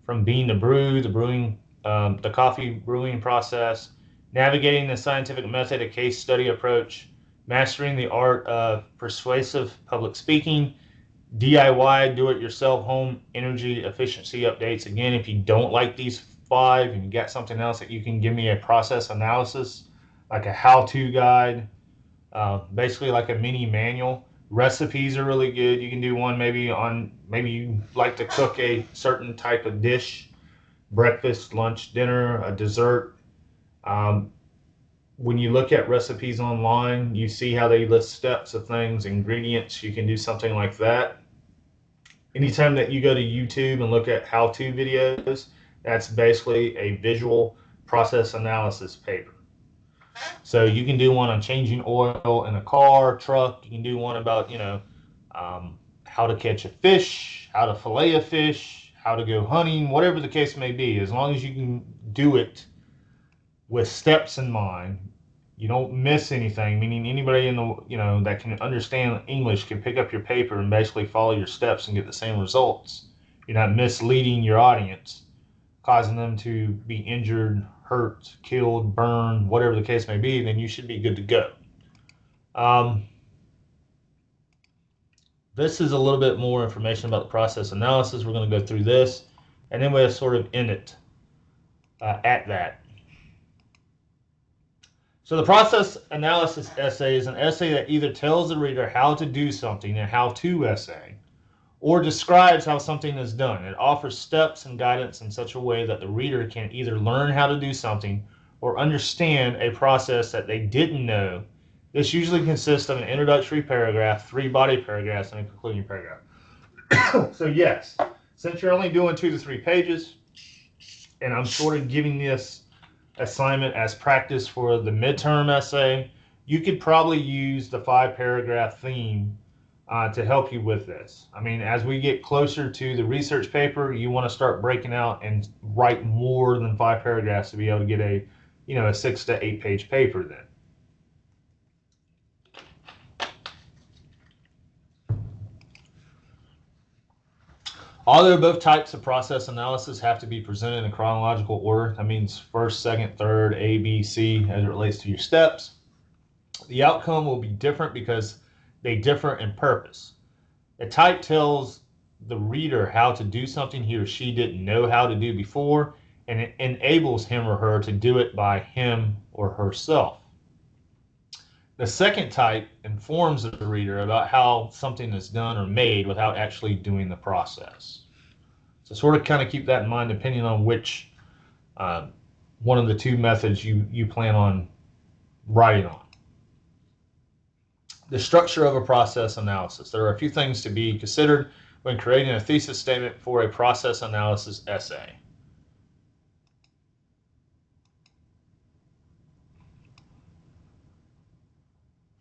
from bean to brew, the coffee brewing process, navigating the scientific method, a case study approach, mastering the art of persuasive public speaking, DIY, do-it-yourself home energy efficiency updates. Again, if you don't like these 5 and you got something else that you can give me a process analysis, like a how-to guide, basically like a mini manual. Recipes are really good. You can do one maybe you like to cook a certain type of dish, breakfast, lunch, dinner, a dessert. When you look at recipes online, you see how they list steps of things, ingredients. You can do something like that. Anytime that you go to YouTube and look at how-to videos, that's basically a visual process analysis paper. So you can do one on changing oil in a car, truck. You can do one about, how to catch a fish, how to fillet a fish, how to go hunting, whatever the case may be. As long as you can do it with steps in mind, you don't miss anything, meaning anybody in the, that can understand English can pick up your paper and basically follow your steps and get the same results. You're not misleading your audience, causing them to be injured, hurt, killed, burned, whatever the case may be, then you should be good to go. This is a little bit more information about the process analysis. We're going to go through this, and then we'll sort of end it at that. So the process analysis essay is an essay that either tells the reader how to do something, a how-to essay, or describes how something is done. It offers steps and guidance in such a way that the reader can either learn how to do something or understand a process that they didn't know This usually consists of an introductory paragraph, 3 body paragraphs, and a concluding paragraph. So yes, since you're only doing 2 to 3 pages, and I'm sort of giving this assignment as practice for the midterm essay, you could probably use the 5 paragraph theme to help you with this. I mean, as we get closer to the research paper, you want to start breaking out and write more than 5 paragraphs to be able to get a 6 to 8 page paper then. Although both types of process analysis have to be presented in chronological order, that means first, second, third, A, B, C, as it relates to your steps, the outcome will be different because they differ in purpose. A type tells the reader how to do something he or she didn't know how to do before, and it enables him or her to do it by him or herself. The second type informs the reader about how something is done or made without actually doing the process. So sort of kind of keep that in mind depending on which one of the two methods you plan on writing on. The structure of a process analysis. There are a few things to be considered when creating a thesis statement for a process analysis essay.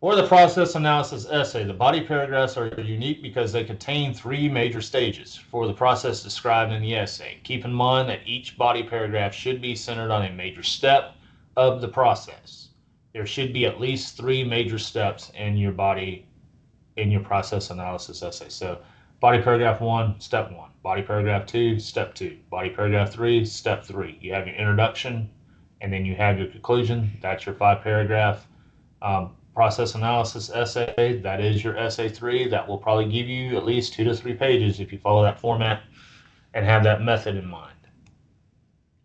For the process analysis essay, the body paragraphs are unique because they contain 3 major stages for the process described in the essay. Keep in mind that each body paragraph should be centered on a major step of the process. There should be at least 3 major steps in your process analysis essay. So body paragraph 1, step 1. Body paragraph 2, step 2. Body paragraph 3, step 3. You have your introduction, and then you have your conclusion. That's your 5 paragraph process analysis essay. That is your essay 3. That will probably give you at least 2 to 3 pages if you follow that format and have that method in mind.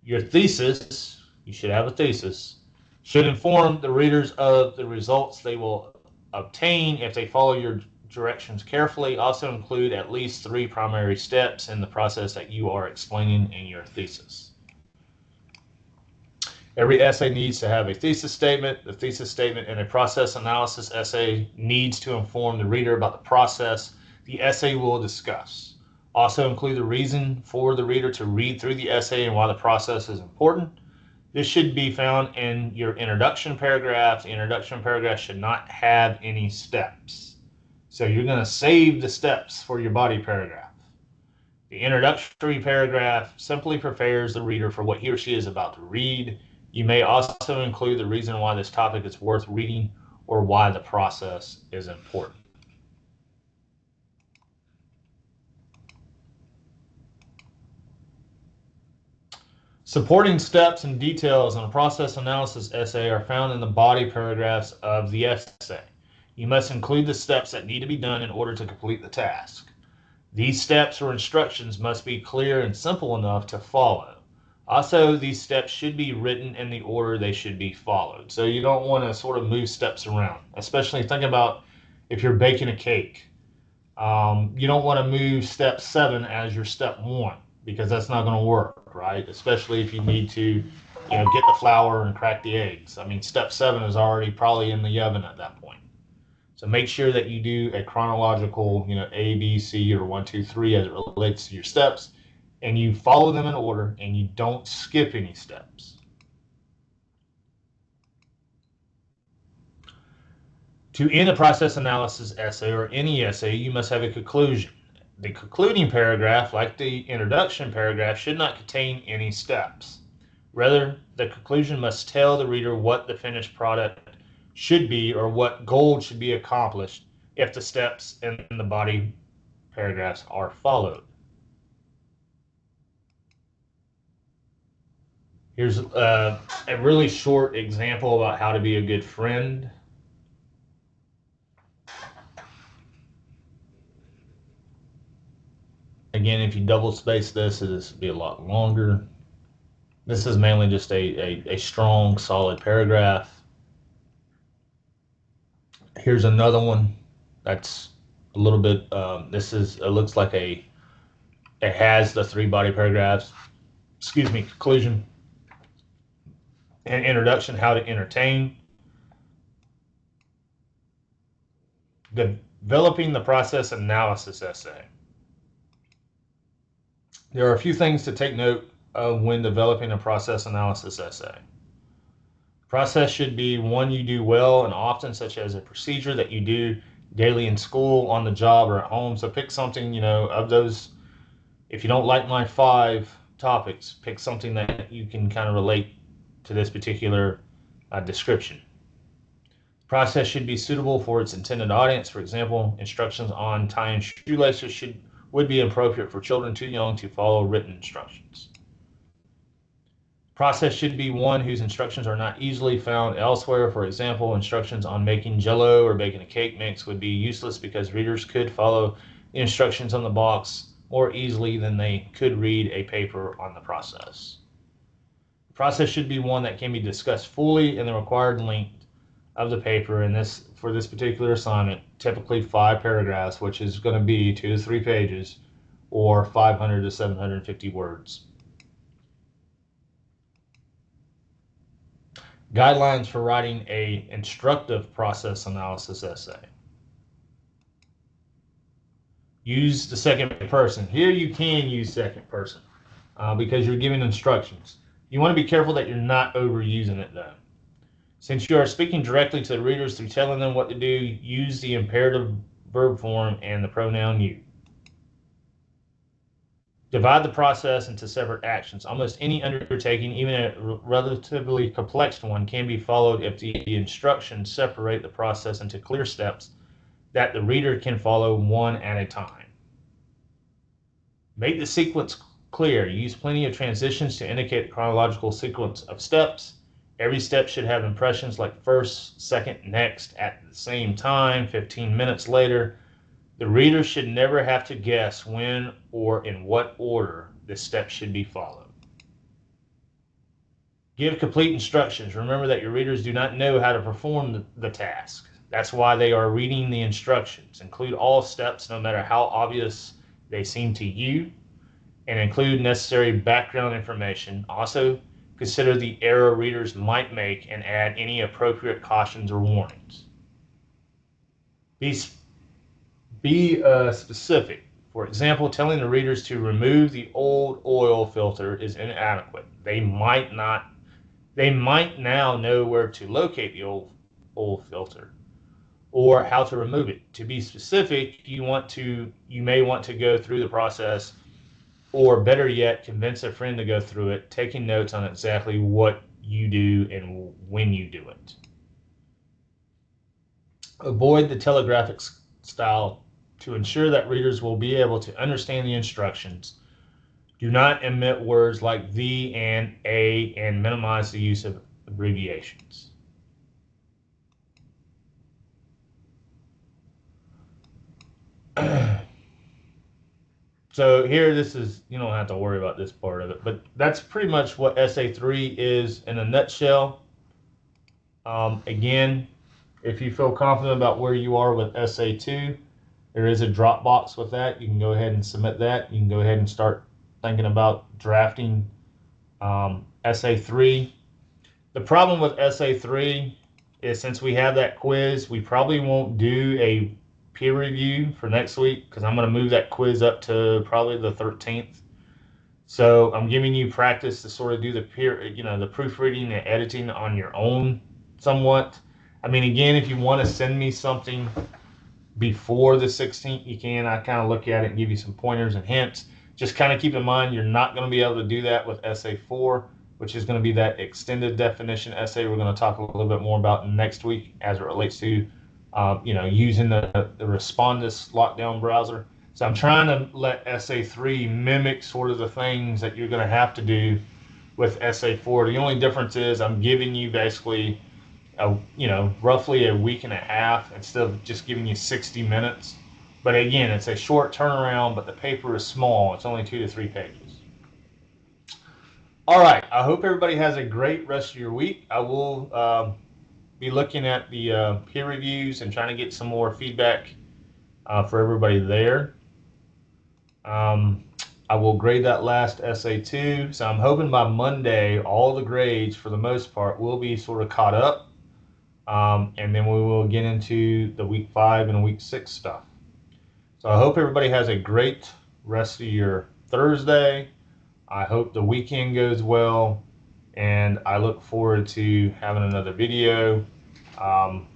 Your thesis, you should have a thesis, should inform the readers of the results they will obtain if they follow your directions carefully. Also include at least 3 primary steps in the process that you are explaining in your thesis. Every essay needs to have a thesis statement. The thesis statement in a process analysis essay needs to inform the reader about the process the essay will discuss. Also include the reason for the reader to read through the essay and why the process is important. This should be found in your introduction paragraph. The introduction paragraph should not have any steps. So you're going to save the steps for your body paragraph. The introductory paragraph simply prepares the reader for what he or she is about to read. You may also include the reason why this topic is worth reading or why the process is important. Supporting steps and details in a process analysis essay are found in the body paragraphs of the essay. You must include the steps that need to be done in order to complete the task. These steps or instructions must be clear and simple enough to follow. Also, these steps should be written in the order they should be followed. So you don't want to sort of move steps around, especially think about if you're baking a cake. You don't want to move step 7 as your step 1 because that's not going to work, right? Especially if you need to, get the flour and crack the eggs. I mean, step 7 is already probably in the oven at that point. So make sure that you do a chronological, A, B, C, or 1, 2, 3 as it relates to your steps, and you follow them in order and you don't skip any steps. To end a process analysis essay or any essay, you must have a conclusion. The concluding paragraph, like the introduction paragraph, should not contain any steps. Rather, the conclusion must tell the reader what the finished product should be or what goal should be accomplished if the steps in the body paragraphs are followed. Here's a really short example about how to be a good friend. Again, if you double space this, it'll be a lot longer. This is mainly just a strong, solid paragraph. Here's another one that's a little bit, it looks like it has the 3 body paragraphs, conclusion, and introduction, how to entertain. Developing the process analysis essay. There are a few things to take note of when developing a process analysis essay. Process should be one you do well and often, such as a procedure that you do daily in school, on the job, or at home. So pick something, of those. If you don't like my 5 topics, pick something that you can kind of relate to this particular description. Process should be suitable for its intended audience. For example, instructions on tying shoelaces would be appropriate for children too young to follow written instructions. Process should be one whose instructions are not easily found elsewhere. For example, instructions on making jello or baking a cake mix would be useless because readers could follow the instructions on the box more easily than they could read a paper on the process. The process should be one that can be discussed fully in the required length of the paper, and for this particular assignment, typically 5 paragraphs, which is going to be 2 to 3 pages, or 500 to 750 words. Guidelines for writing an instructive process analysis essay. Use the second person. Here you can use second person because you're giving instructions. You want to be careful that you're not overusing it though. Since you are speaking directly to the readers through telling them what to do, use the imperative verb form and the pronoun you. Divide the process into separate actions. Almost any undertaking, even a relatively complex one, can be followed if the instructions separate the process into clear steps that the reader can follow one at a time. Make the sequence clear. Use plenty of transitions to indicate the chronological sequence of steps. Every step should have impressions like first, second, next, at the same time, 15 minutes later. The reader should never have to guess when or in what order the steps should be followed. Give complete instructions. Remember that your readers do not know how to perform the task. That's why they are reading the instructions. Include all steps, no matter how obvious they seem to you, and include necessary background information. Also, consider the error readers might make and add any appropriate cautions or warnings. Be specific. For example, telling the readers to remove the old oil filter is inadequate. They might now know where to locate the old oil filter or how to remove it. To be specific, you may want to go through the process, or better yet, convince a friend to go through it, taking notes on exactly what you do and when you do it. Avoid the telegraphic style to ensure that readers will be able to understand the instructions. Do not omit words like the and a, and minimize the use of abbreviations. So here, you don't have to worry about this part of it, but that's pretty much what Essay 3 is in a nutshell. Again, if you feel confident about where you are with Essay 2, there is a Dropbox with that. You can go ahead and submit that. You can go ahead and start thinking about drafting Essay 3. The problem with Essay 3 is, since we have that quiz, we probably won't do a peer review for next week because I'm going to move that quiz up to probably the 13th. So I'm giving you practice to sort of do the the proofreading and editing on your own somewhat. I mean, again, if you want to send me something before the 16th, you can. I kind of look at it and give you some pointers and hints. Just kind of keep in mind, you're not going to be able to do that with Essay 4, which is going to be that extended definition essay we're going to talk a little bit more about next week as it relates to using the Respondus lockdown browser. So I'm trying to let Essay 3 mimic sort of the things that you're going to have to do with Essay 4. The only difference is I'm giving you basically roughly a week and a half instead of just giving you 60 minutes. But again, it's a short turnaround, but the paper is small. It's only 2 to 3 pages. All right. I hope everybody has a great rest of your week. I will be looking at the peer reviews and trying to get some more feedback for everybody there. I will grade that last Essay 2. So I'm hoping by Monday, all the grades, for the most part, will be sort of caught up. And then we will get into the week 5 and week 6 stuff. So I hope everybody has a great rest of your Thursday. I hope the weekend goes well, and I look forward to having another video um,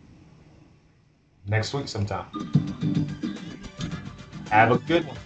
next week sometime. Have a good one.